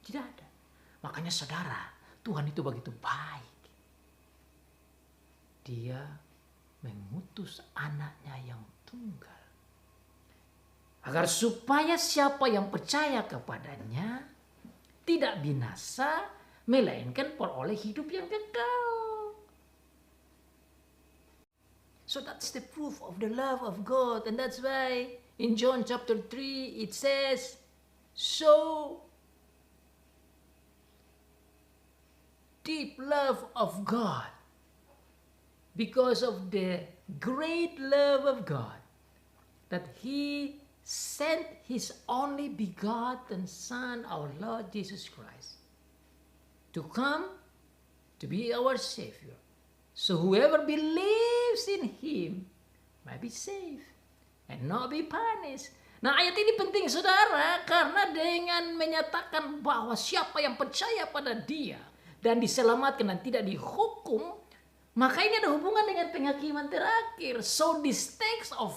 Tidak ada. Makanya saudara, Tuhan itu begitu baik. Dia mengutus anaknya yang tunggal. Agar supaya siapa yang percaya kepadanya tidak binasa, melainkan peroleh hidup yang kekal. So that's the proof of the love of God. And that's why in John chapter 3 it says, so deep love of God, because of the great love of God, that He sent His only begotten Son, our Lord Jesus Christ, to come to be our Savior. So whoever believes in Him might be saved and not be punished. Nah, ayat ini penting saudara, karena dengan menyatakan bahwa siapa yang percaya pada Dia dan diselamatkan dan tidak dihukum, maka ini ada hubungan dengan penghakiman terakhir. So this text of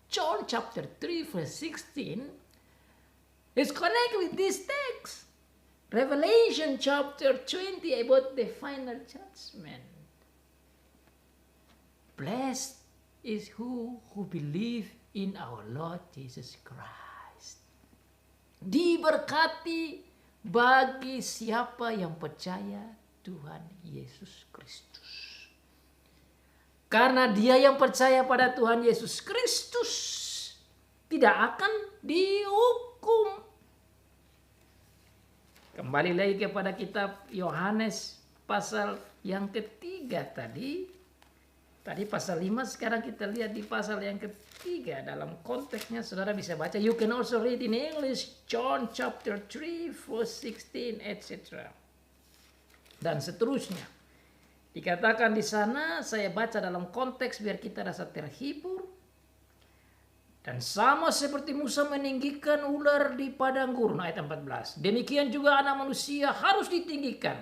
John chapter 3 verse 16 is connected with this text. Revelation chapter 20 about the final judgment. Blessed is who believe in our Lord Jesus Christ. Diberkati bagi siapa yang percaya Tuhan Yesus Kristus. Karena dia yang percaya pada Tuhan Yesus Kristus tidak akan dihukum. Kembali lagi kepada kitab Yohanes pasal yang ketiga tadi. Tadi pasal 5, sekarang kita lihat di pasal yang ketiga. Dalam konteksnya saudara bisa baca. You can also read in English John chapter 3 verse 16 etc. Dan seterusnya. Dikatakan di sana, saya baca dalam konteks biar kita rasa terhibur. Dan sama seperti Musa meninggikan ular di padang gurun, ayat 14. Demikian juga anak manusia harus ditinggikan,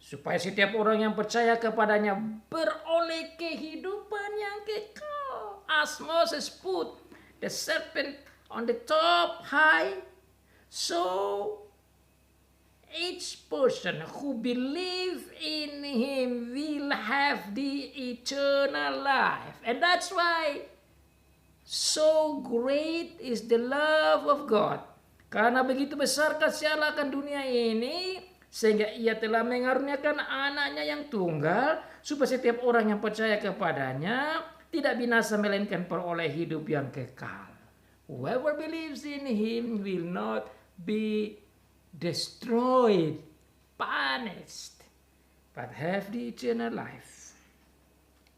supaya setiap orang yang percaya kepadanya beroleh kehidupan yang kekal. As Moses put the serpent on the top high, so each person who believes in Him will have the eternal life. And that's why so great is the love of God. Karena begitu besar kasih Allah akan dunia ini, sehingga Ia telah mengaruniakan anaknya yang tunggal, supaya setiap orang yang percaya kepadanya tidak binasa melainkan peroleh hidup yang kekal. Whoever believes in Him will not be destroyed, punished, but have the eternal life.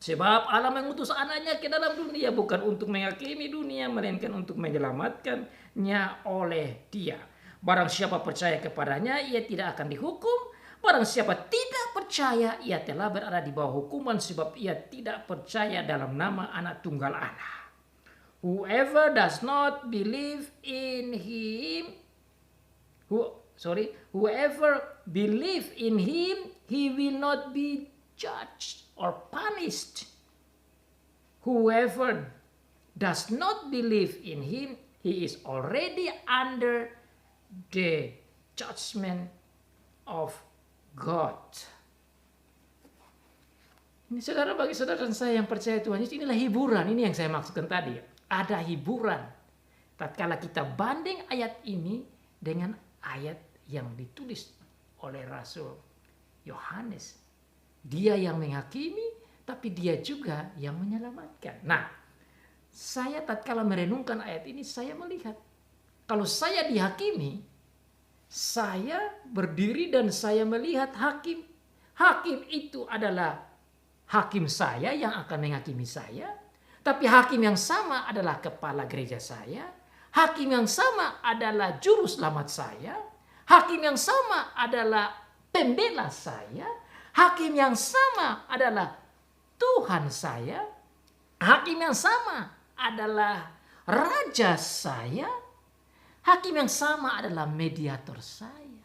Sebab Allah mengutus anaknya ke dalam dunia bukan untuk menghakimi dunia, melainkan untuk menyelamatkannya oleh Dia. Barang siapa percaya kepadanya, ia tidak akan dihukum. Barang siapa tidak percaya, ia telah berada di bawah hukuman, sebab ia tidak percaya dalam nama anak tunggal Allah. Whoever does not believe in Him, whoever believe in Him, he will not be judged or punished. Whoever does not believe in Him, he is already under the judgment of God. Ini saudara, bagi saudara dan saya yang percaya Tuhan Yesus, inilah hiburan. Ini yang saya maksudkan tadi. Ada hiburan. Tatkala kita banding ayat ini dengan ayat yang ditulis oleh Rasul Yohanes. Dia yang menghakimi tapi dia juga yang menyelamatkan. Nah, saya tatkala merenungkan ayat ini, saya melihat kalau saya dihakimi, saya berdiri dan saya melihat hakim. Hakim itu adalah hakim saya yang akan menghakimi saya. Tapi hakim yang sama adalah kepala gereja saya. Hakim yang sama adalah juru selamat saya. Hakim yang sama adalah pembela saya. Hakim yang sama adalah Tuhan saya. Hakim yang sama adalah raja saya. Hakim yang sama adalah mediator saya.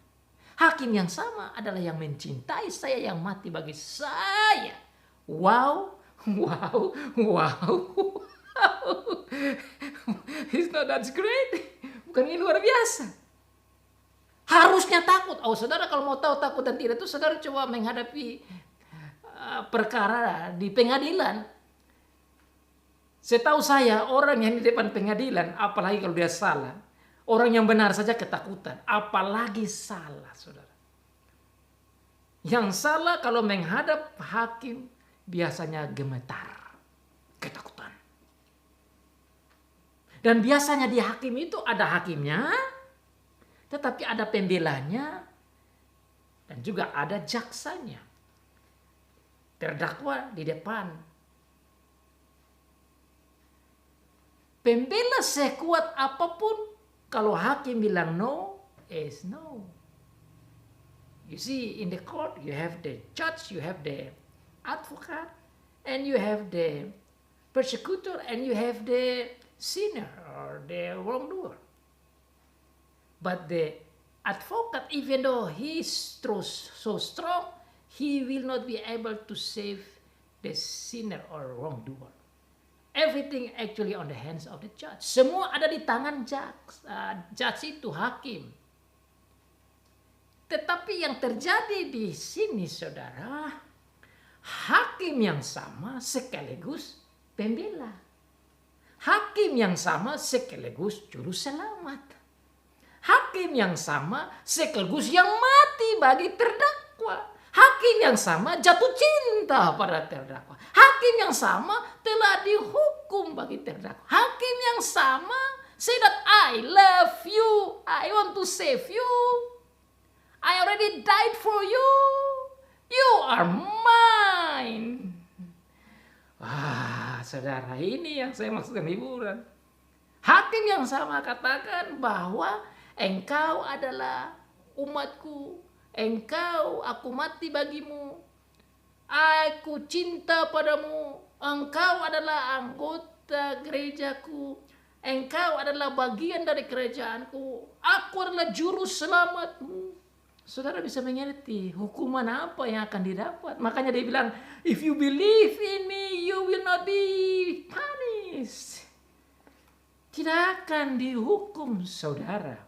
Hakim yang sama adalah yang mencintai saya, yang mati bagi saya. Wow, wow, wow. It's not that great. Bukan ini luar biasa. Harusnya takut. Oh, saudara kalau mau tahu takut dan tidak itu, saudara coba menghadapi perkara di pengadilan. Setahu saya orang yang di depan pengadilan, apalagi kalau dia salah, orang yang benar saja ketakutan, apalagi salah, saudara. Yang salah kalau menghadap hakim biasanya gemetar, ketakutan. Dan biasanya di hakim itu ada hakimnya, tetapi ada pembelanya, dan juga ada jaksanya. Terdakwa di depan. Pembela sekuat apapun, kalau hakim bilang no, is no. You see, in the court, you have the judge, you have the advocate, and you have the persecutor, and you have the sinner or the wrongdoer. But the advocate, even though he is so strong, he will not be able to save the sinner or wrongdoer. Everything actually on the hands of the judge. Semua ada di tangan judge itu, hakim. Tetapi yang terjadi di sini, saudara, hakim yang sama sekaligus pembela. Hakim yang sama sekaligus juru selamat. Hakim yang sama sekaligus yang mati bagi terdakwa. Hakim yang sama jatuh cinta pada terdakwa. Hakim yang sama telah dihukum bagi terdakwa. Hakim yang sama say that I love you, I want to save you, I already died for you, you are mine. Wah, saudara, ini yang saya maksudkan hiburan. Hakim yang sama katakan bahwa engkau adalah umatku, engkau, aku mati bagimu, aku cinta padamu, engkau adalah anggota gerejaku, engkau adalah bagian dari kerajaanku, aku adalah juru selamatmu. Saudara bisa mengerti hukuman apa yang akan didapat. Makanya dia bilang, if you believe in me, you will not be punished. Tidak akan dihukum, saudara.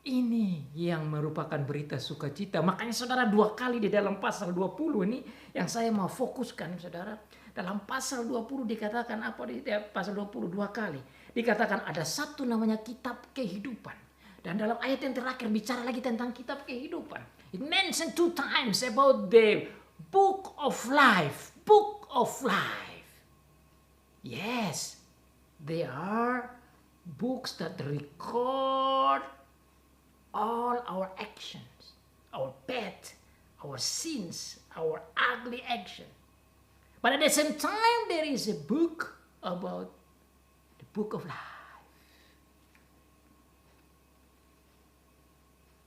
Ini yang merupakan berita sukacita. Makanya saudara, 2 kali di dalam pasal 20 ini yang saya mau fokuskan, saudara. Dalam pasal 20 dikatakan apa? Di pasal 20 2 kali. Dikatakan ada satu namanya kitab kehidupan. Dan dalam ayat yang terakhir bicara lagi tentang kitab kehidupan. It mentioned 2 times about the book of life. Book of life. Yes, they are books that record all our actions, our bad, our sins, our ugly action. But at the same time, there is a book about the book of life.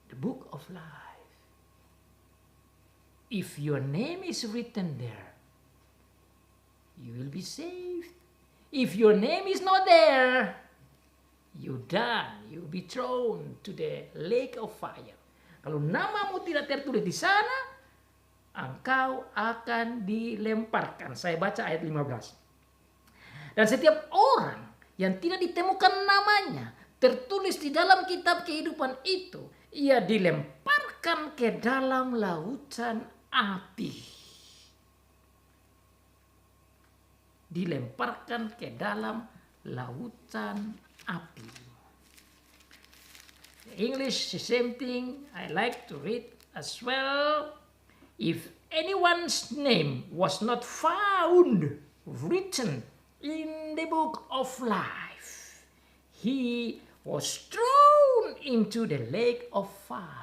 The book of life. If your name is written there, you will be saved. If your name is not there, you done. You will be thrown to the lake of fire. Kalau namamu tidak tertulis di sana, engkau akan dilemparkan. Saya baca ayat 15. Dan setiap orang yang tidak ditemukan namanya tertulis di dalam kitab kehidupan itu, ia dilemparkan ke dalam lautan api. Dilemparkan ke dalam lautan api. The English, the same thing. I like to read as well. If anyone's name was not found written in the book of life, he was thrown into the lake of fire.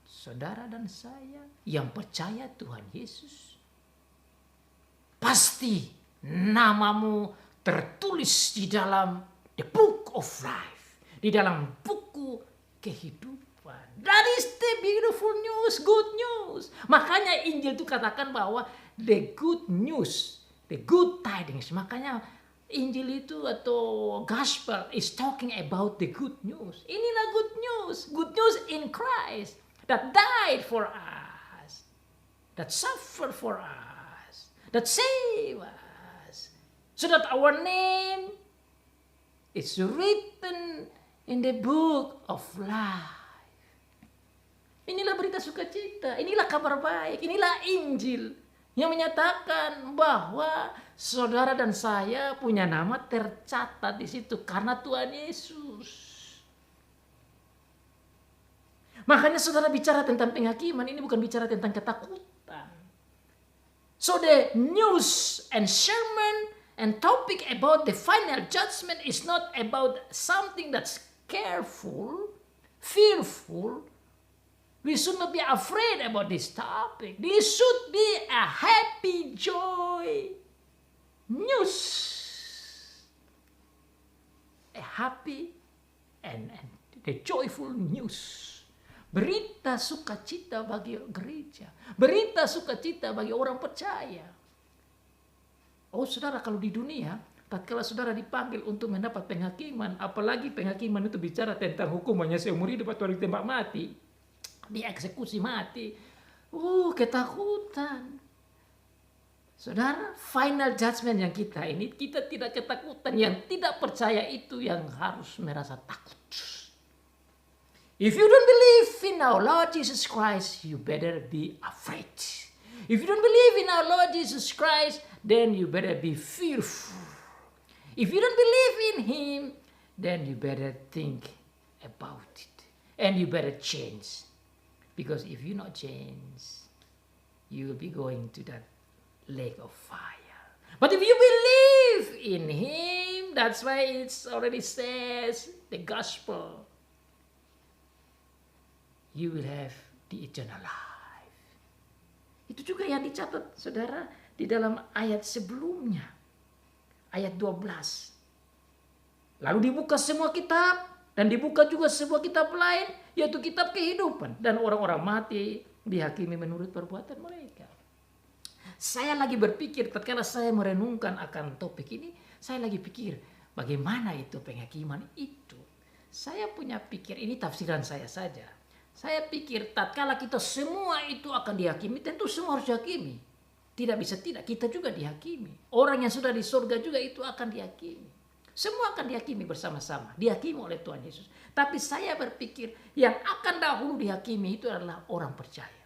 Saudara dan saya yang percaya Tuhan Yesus, pasti namamu tertulis di dalam the book of life, di dalam buku kehidupan. That is the beautiful news, good news. Makanya Injil itu katakan bahwa the good news, the good tidings. Makanya Injil itu atau gospel is talking about the good news. Inilah good news in Christ that died for us, that suffered for us, that saved us, so that our name is written in the book of life. Inilah berita sukacita, inilah kabar baik, inilah Injil yang menyatakan bahwa saudara dan saya punya nama tercatat di situ karena Tuhan Yesus. Makanya saudara bicara tentang penghakiman, ini bukan bicara tentang ketakutan. So the news and sermon and topic about the final judgment is not about something that's careful, fearful. We should not be afraid about this topic. This should be a happy joy news. A happy and the joyful news. Berita sukacita bagi gereja. Berita sukacita bagi orang percaya. Oh saudara, kalau di dunia, tatkala saudara dipanggil untuk mendapat penghakiman, apalagi penghakiman itu bicara tentang hukumannya seumur hidup atau ditembak mati, dieksekusi mati. Ketakutan. Saudara, final judgment yang kita ini, kita tidak ketakutan. Yang tidak percaya itu yang harus merasa takut. If you don't believe in our Lord Jesus Christ, you better be afraid. If you don't believe in our Lord Jesus Christ, then you better be fearful. If you don't believe in Him, then you better think about it. And you better change. Because if you not change, you will be going to that lake of fire. But if you believe in Him, that's why it's already says the gospel, you will have the eternal life. Itu juga yang dicatat saudara di dalam ayat sebelumnya. Ayat 12. Lalu dibuka semua kitab dan dibuka juga sebuah kitab lain, yaitu kitab kehidupan. Dan orang-orang mati dihakimi menurut perbuatan mereka. Saya lagi berpikir tatkala saya merenungkan akan topik ini, saya lagi pikir bagaimana itu penghakiman itu. Saya punya pikir, ini tafsiran saya saja. Saya pikir tatkala kita semua itu akan dihakimi, tentu semua harus dihakimi. Tidak bisa tidak, kita juga dihakimi. Orang yang sudah di surga juga itu akan dihakimi. Semua akan dihakimi bersama-sama, dihakimi oleh Tuhan Yesus. Tapi saya berpikir yang akan dahulu dihakimi itu adalah orang percaya.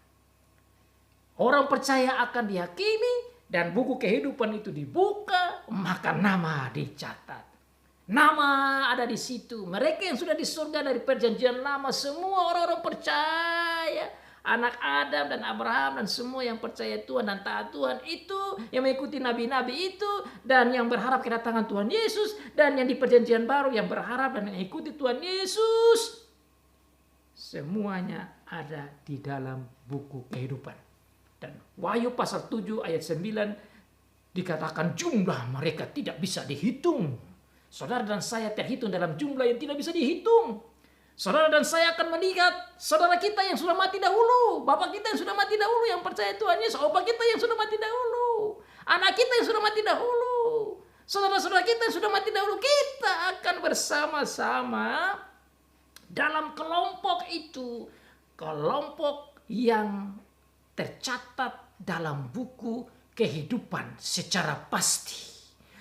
Orang percaya akan dihakimi dan buku kehidupan itu dibuka, maka nama dicatat. Nama ada di situ. Mereka yang sudah di surga dari perjanjian lama, semua orang-orang percaya. Anak Adam dan Abraham dan semua yang percaya Tuhan dan taat Tuhan itu, yang mengikuti nabi-nabi itu, dan yang berharap kedatangan Tuhan Yesus, dan yang di perjanjian baru yang berharap dan mengikuti Tuhan Yesus. Semuanya ada di dalam buku kehidupan. Dan Wahyu pasal 7 ayat 9 dikatakan jumlah mereka tidak bisa dihitung. Saudara dan saya terhitung dalam jumlah yang tidak bisa dihitung. Saudara dan saya akan melihat saudara kita yang sudah mati dahulu, bapak kita yang sudah mati dahulu yang percaya Tuhan Yesus, opa kita yang sudah mati dahulu, anak kita yang sudah mati dahulu, saudara-saudara kita yang sudah mati dahulu. Kita akan bersama-sama dalam kelompok itu, kelompok yang tercatat dalam buku kehidupan secara pasti.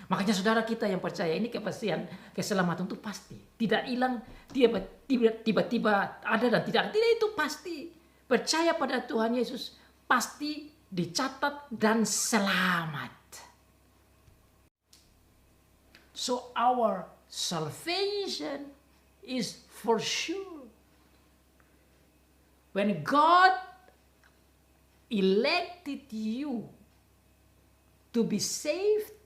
Makanya saudara kita yang percaya ini kepastian keselamatan itu pasti. Tidak hilang, tiba-tiba ada dan tidak ada. Tidak, itu pasti. Percaya pada Tuhan Yesus pasti dicatat dan selamat. So our salvation is for sure. When God elected you to be saved,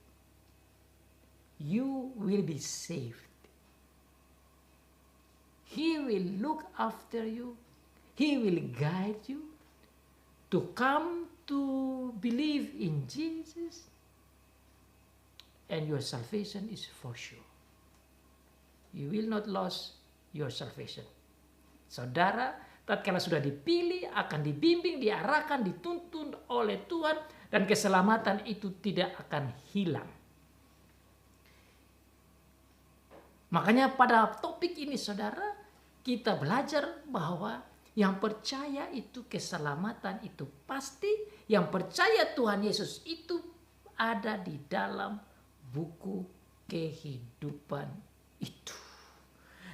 you will be saved. He will look after you. He will guide you to come to believe in Jesus. And your salvation is for sure. You will not lose your salvation. Saudara, tatkala sudah dipilih, akan dibimbing, diarahkan, dituntun oleh Tuhan, dan keselamatan itu tidak akan hilang. Makanya pada topik ini saudara, kita belajar bahwa yang percaya itu keselamatan itu pasti, yang percaya Tuhan Yesus itu ada di dalam buku kehidupan itu.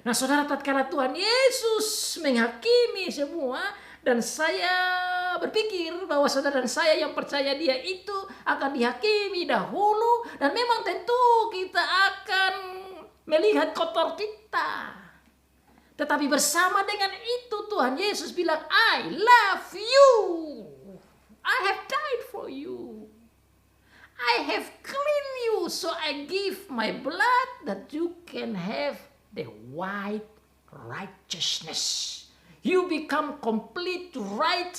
Nah saudara, tatkala Tuhan Yesus menghakimi semua, dan saya berpikir bahwa saudara dan saya yang percaya Dia itu akan dihakimi dahulu, dan memang tentu kita akan melihat kotor kita. Tetapi bersama dengan itu Tuhan Yesus bilang, I love you. I have died for you. I have cleaned you, so I give my blood that you can have the white righteousness. You become complete right.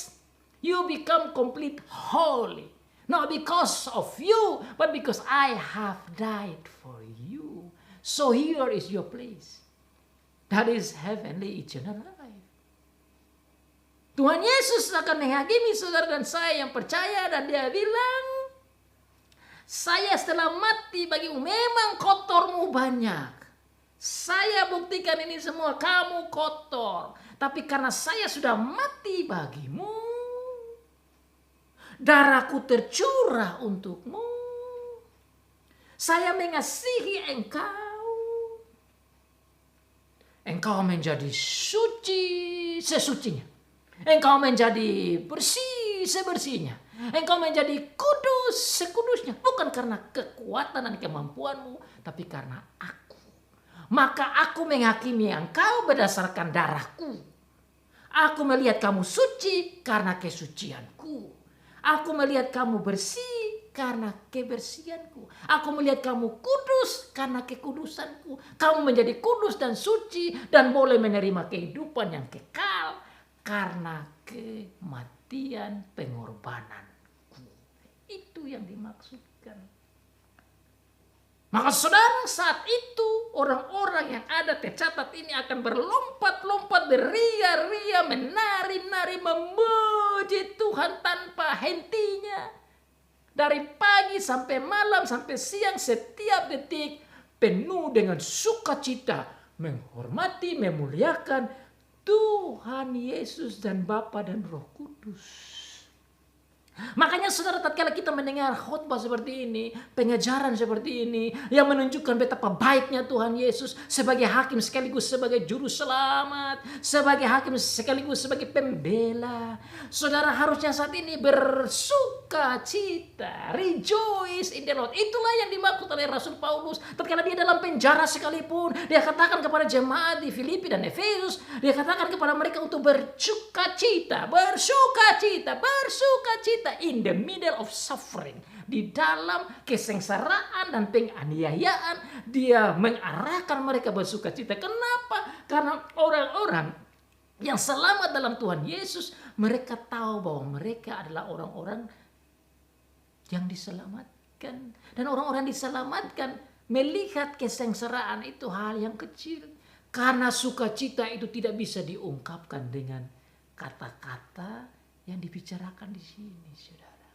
You become complete holy. Not because of you, but because I have died for you. So here is your place. That is heavenly eternal life. Tuhan Yesus akan menghakimi saudara dan saya yang percaya, dan Dia bilang, saya setelah mati bagimu, memang kotormu banyak. Saya buktikan ini semua, kamu kotor. Tapi karena saya sudah mati bagimu, darahku tercurah untukmu. Saya mengasihi engkau. Engkau menjadi suci sesucinya. Engkau menjadi bersih sebersihnya. Engkau menjadi kudus sekudusnya. Bukan karena kekuatan dan kemampuanmu, tapi karena aku. Maka aku menghakimi engkau berdasarkan darahku. Aku melihat kamu suci karena kesucianku. Aku melihat kamu bersih karena kebersihanku. Aku melihat kamu kudus karena kekudusanku. Kamu menjadi kudus dan suci dan boleh menerima kehidupan yang kekal karena kematian pengorbananku. Itu yang dimaksudkan. Maka saudara, saat itu orang-orang yang ada tercatat ini akan berlompat-lompat, beria-ria, menari-nari, memuji Tuhan tanpa hentinya. Dari pagi sampai malam, sampai siang, setiap detik penuh dengan sukacita, menghormati, memuliakan Tuhan Yesus dan Bapa dan Roh Kudus. Makanya saudara, tatkala kita mendengar khotbah seperti ini, pengajaran seperti ini yang menunjukkan betapa baiknya Tuhan Yesus sebagai hakim sekaligus sebagai juru selamat, sebagai hakim sekaligus sebagai pembela, saudara harusnya saat ini bersuka cita, rejoice in the Lord. Itulah yang dimaksud oleh Rasul Paulus tatkala dia dalam penjara sekalipun, dia katakan kepada jemaat di Filipi dan Efesus, dia katakan kepada mereka untuk bersuka cita, bersuka cita, bersuka cita in the middle of suffering. Di dalam kesengsaraan dan penganiayaan, dia mengarahkan mereka bersuka cita. Kenapa? Karena orang-orang yang selamat dalam Tuhan Yesus, mereka tahu bahwa mereka adalah orang-orang yang diselamatkan. Dan orang-orang diselamatkan melihat kesengsaraan itu hal yang kecil. Karena sukacita itu tidak bisa diungkapkan dengan kata-kata yang dibicarakan di sini, saudara.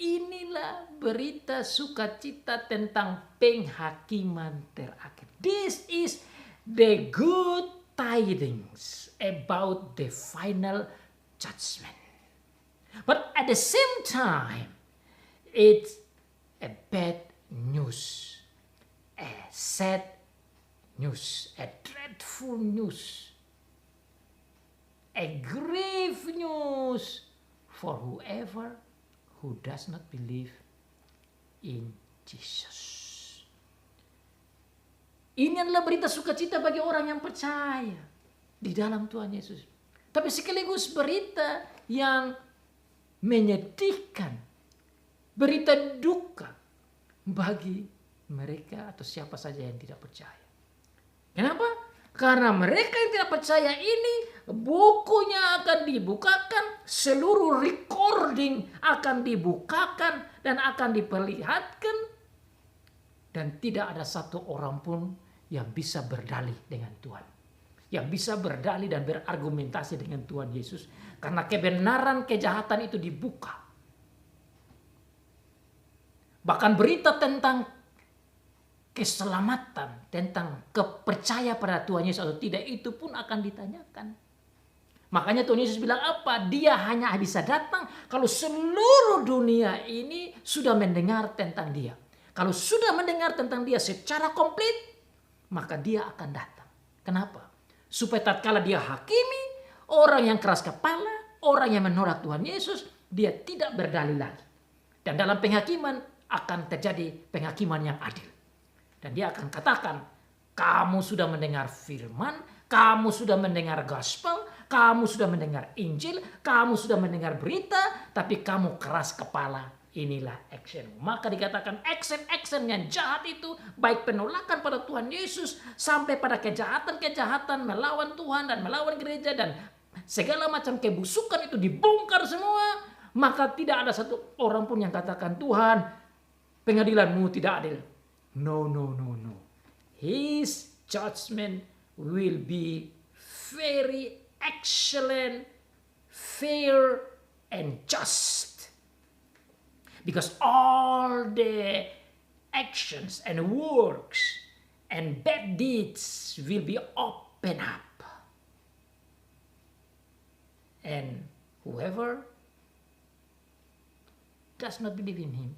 Inilah berita sukacita tentang penghakiman terakhir. This is the good tidings about the final judgment. But at the same time, it's a bad news, a sad news, a dreadful news, a grave news for whoever who does not believe in Jesus. Ini adalah berita sukacita bagi orang yang percaya di dalam Tuhan Yesus. tapi sekaligus berita yang menyedihkan, berita duka bagi mereka atau siapa saja yang tidak percaya. Kenapa? Karena mereka yang tidak percaya ini, bukunya akan dibukakan, seluruh recording akan dibukakan dan akan diperlihatkan, dan tidak ada satu orang pun yang bisa berdalih dengan Tuhan, yang bisa berdalih dan berargumentasi dengan Tuhan Yesus, karena kebenaran kejahatan itu dibuka. Bahkan berita tentang keselamatan, tentang kepercaya pada Tuhan Yesus atau tidak, itu pun akan ditanyakan. Makanya Tuhan Yesus bilang apa? Dia hanya bisa datang kalau seluruh dunia ini sudah mendengar tentang dia. Kalau sudah mendengar tentang dia secara komplit, maka dia akan datang. Kenapa? Supaya tatkala dia hakimi orang yang keras kepala, orang yang menolak Tuhan Yesus, dia tidak berdalih lagi. Dan dalam penghakiman akan terjadi penghakiman yang adil. Dan dia akan katakan, kamu sudah mendengar firman, kamu sudah mendengar gospel, kamu sudah mendengar Injil, kamu sudah mendengar berita, tapi kamu keras kepala. Inilah action. Maka dikatakan action yang jahat itu, baik penolakan pada Tuhan Yesus, sampai pada kejahatan-kejahatan melawan Tuhan dan melawan gereja, dan segala macam kebusukan itu dibongkar semua. Maka tidak ada satu orang pun yang katakan, Tuhan, pengadilanmu tidak adil. No. His judgment will be very excellent, fair, and just. Because all the actions and works and bad deeds will be opened up. And whoever does not believe in him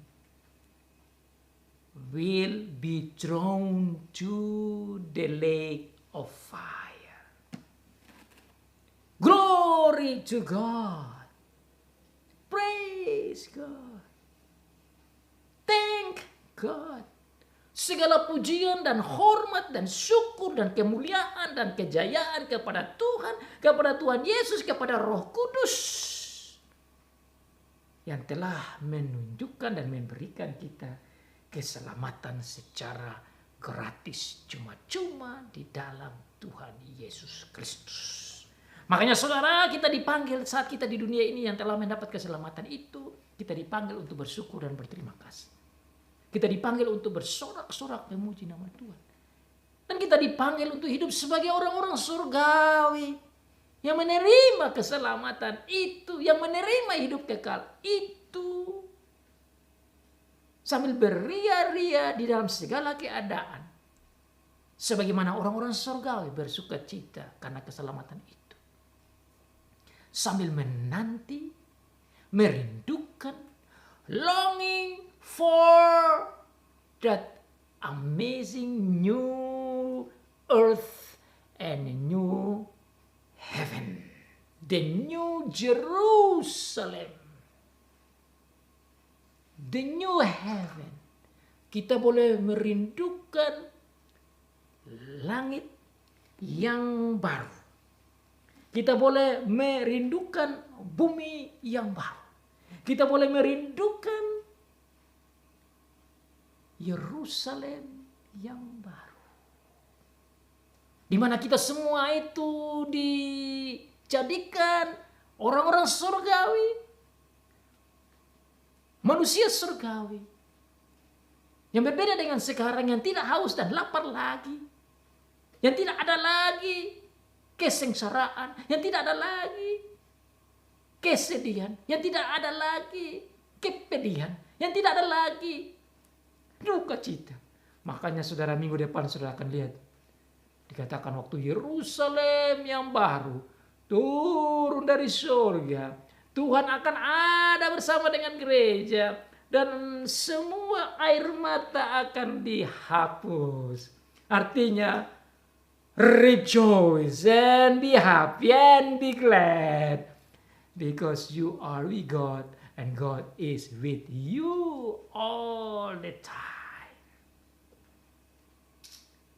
will be thrown to the lake of fire. Glory to God. Praise God. Thank God. Segala pujian dan hormat dan syukur dan kemuliaan dan kejayaan kepada Tuhan Yesus, kepada Roh Kudus yang telah menunjukkan dan memberikan kita keselamatan secara gratis, cuma-cuma di dalam Tuhan Yesus Kristus. Makanya saudara, kita dipanggil saat kita di dunia ini yang telah mendapat keselamatan itu, kita dipanggil untuk bersyukur dan berterima kasih. Kita dipanggil untuk bersorak-sorak memuji nama Tuhan. Dan kita dipanggil untuk hidup sebagai orang-orang surgawi yang menerima keselamatan itu, yang menerima hidup kekal itu, sambil beria-ria di dalam segala keadaan, sebagaimana orang-orang surgawi bersuka cita karena keselamatan itu, sambil menanti, merindukan, longing for that amazing new earth and new heaven, the new Jerusalem, the new heaven. Kita boleh merindukan langit yang baru. Kita boleh merindukan bumi yang baru. Kita boleh merindukan Yerusalem yang baru. Di mana kita semua itu dijadikan orang-orang surgawi, manusia surgawi, yang berbeda dengan sekarang, yang tidak haus dan lapar lagi, yang tidak ada lagi kesengsaraan, yang tidak ada lagi kesedihan, yang tidak ada lagi kepedihan, yang tidak ada lagi duka cita. Makanya saudara, minggu depan saudara akan lihat, dikatakan waktu Yerusalem yang baru turun dari surga, Tuhan akan ada bersama dengan gereja, dan semua air mata akan dihapus. Artinya, rejoice and be happy and be glad, because you are with God and God is with you all the time.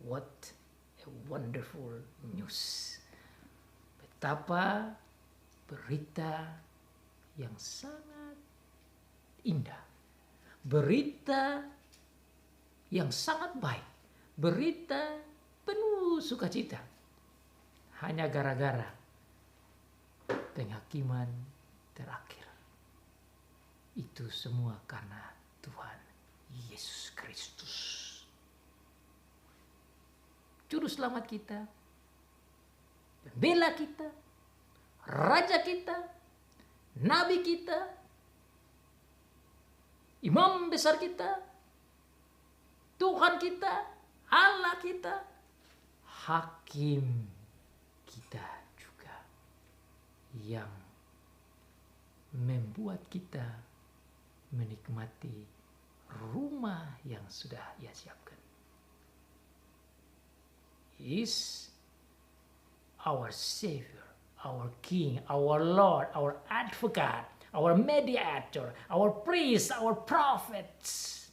What a wonderful news. Betapa berita yang sangat indah, berita yang sangat baik, berita penuh sukacita. Hanya gara-gara penghakiman terakhir. Itu semua karena Tuhan Yesus Kristus, Juru Selamat kita, Pembela kita, Raja kita, Nabi kita, Imam besar kita, Tuhan kita, Allah kita, Hakim kita juga, yang membuat kita menikmati rumah yang sudah Ia siapkan. He is our Savior, our King, our Lord, our Advocate, our Mediator, our Priest, our Prophets,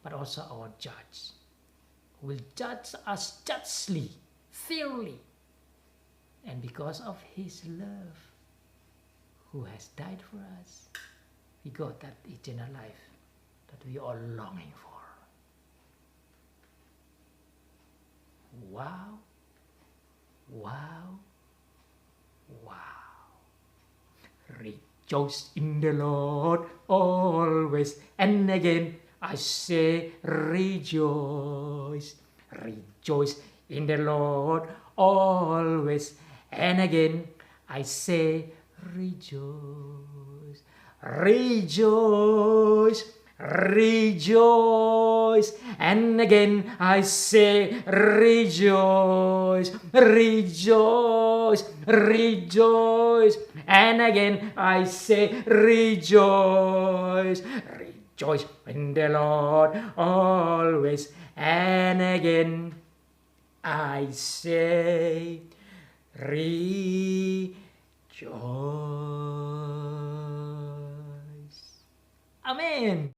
but also our Judge, who will judge us justly, fairly, and because of His love, who has died for us, we got that eternal life that we are longing for. Wow, wow, wow. Rejoice in the Lord always, and again I say rejoice. Rejoice in the Lord always, and again I say rejoice. Rejoice, rejoice, and again I say rejoice. Rejoice, rejoice, and again I say rejoice. Rejoice in the Lord always, and again I say rejoice. Amen.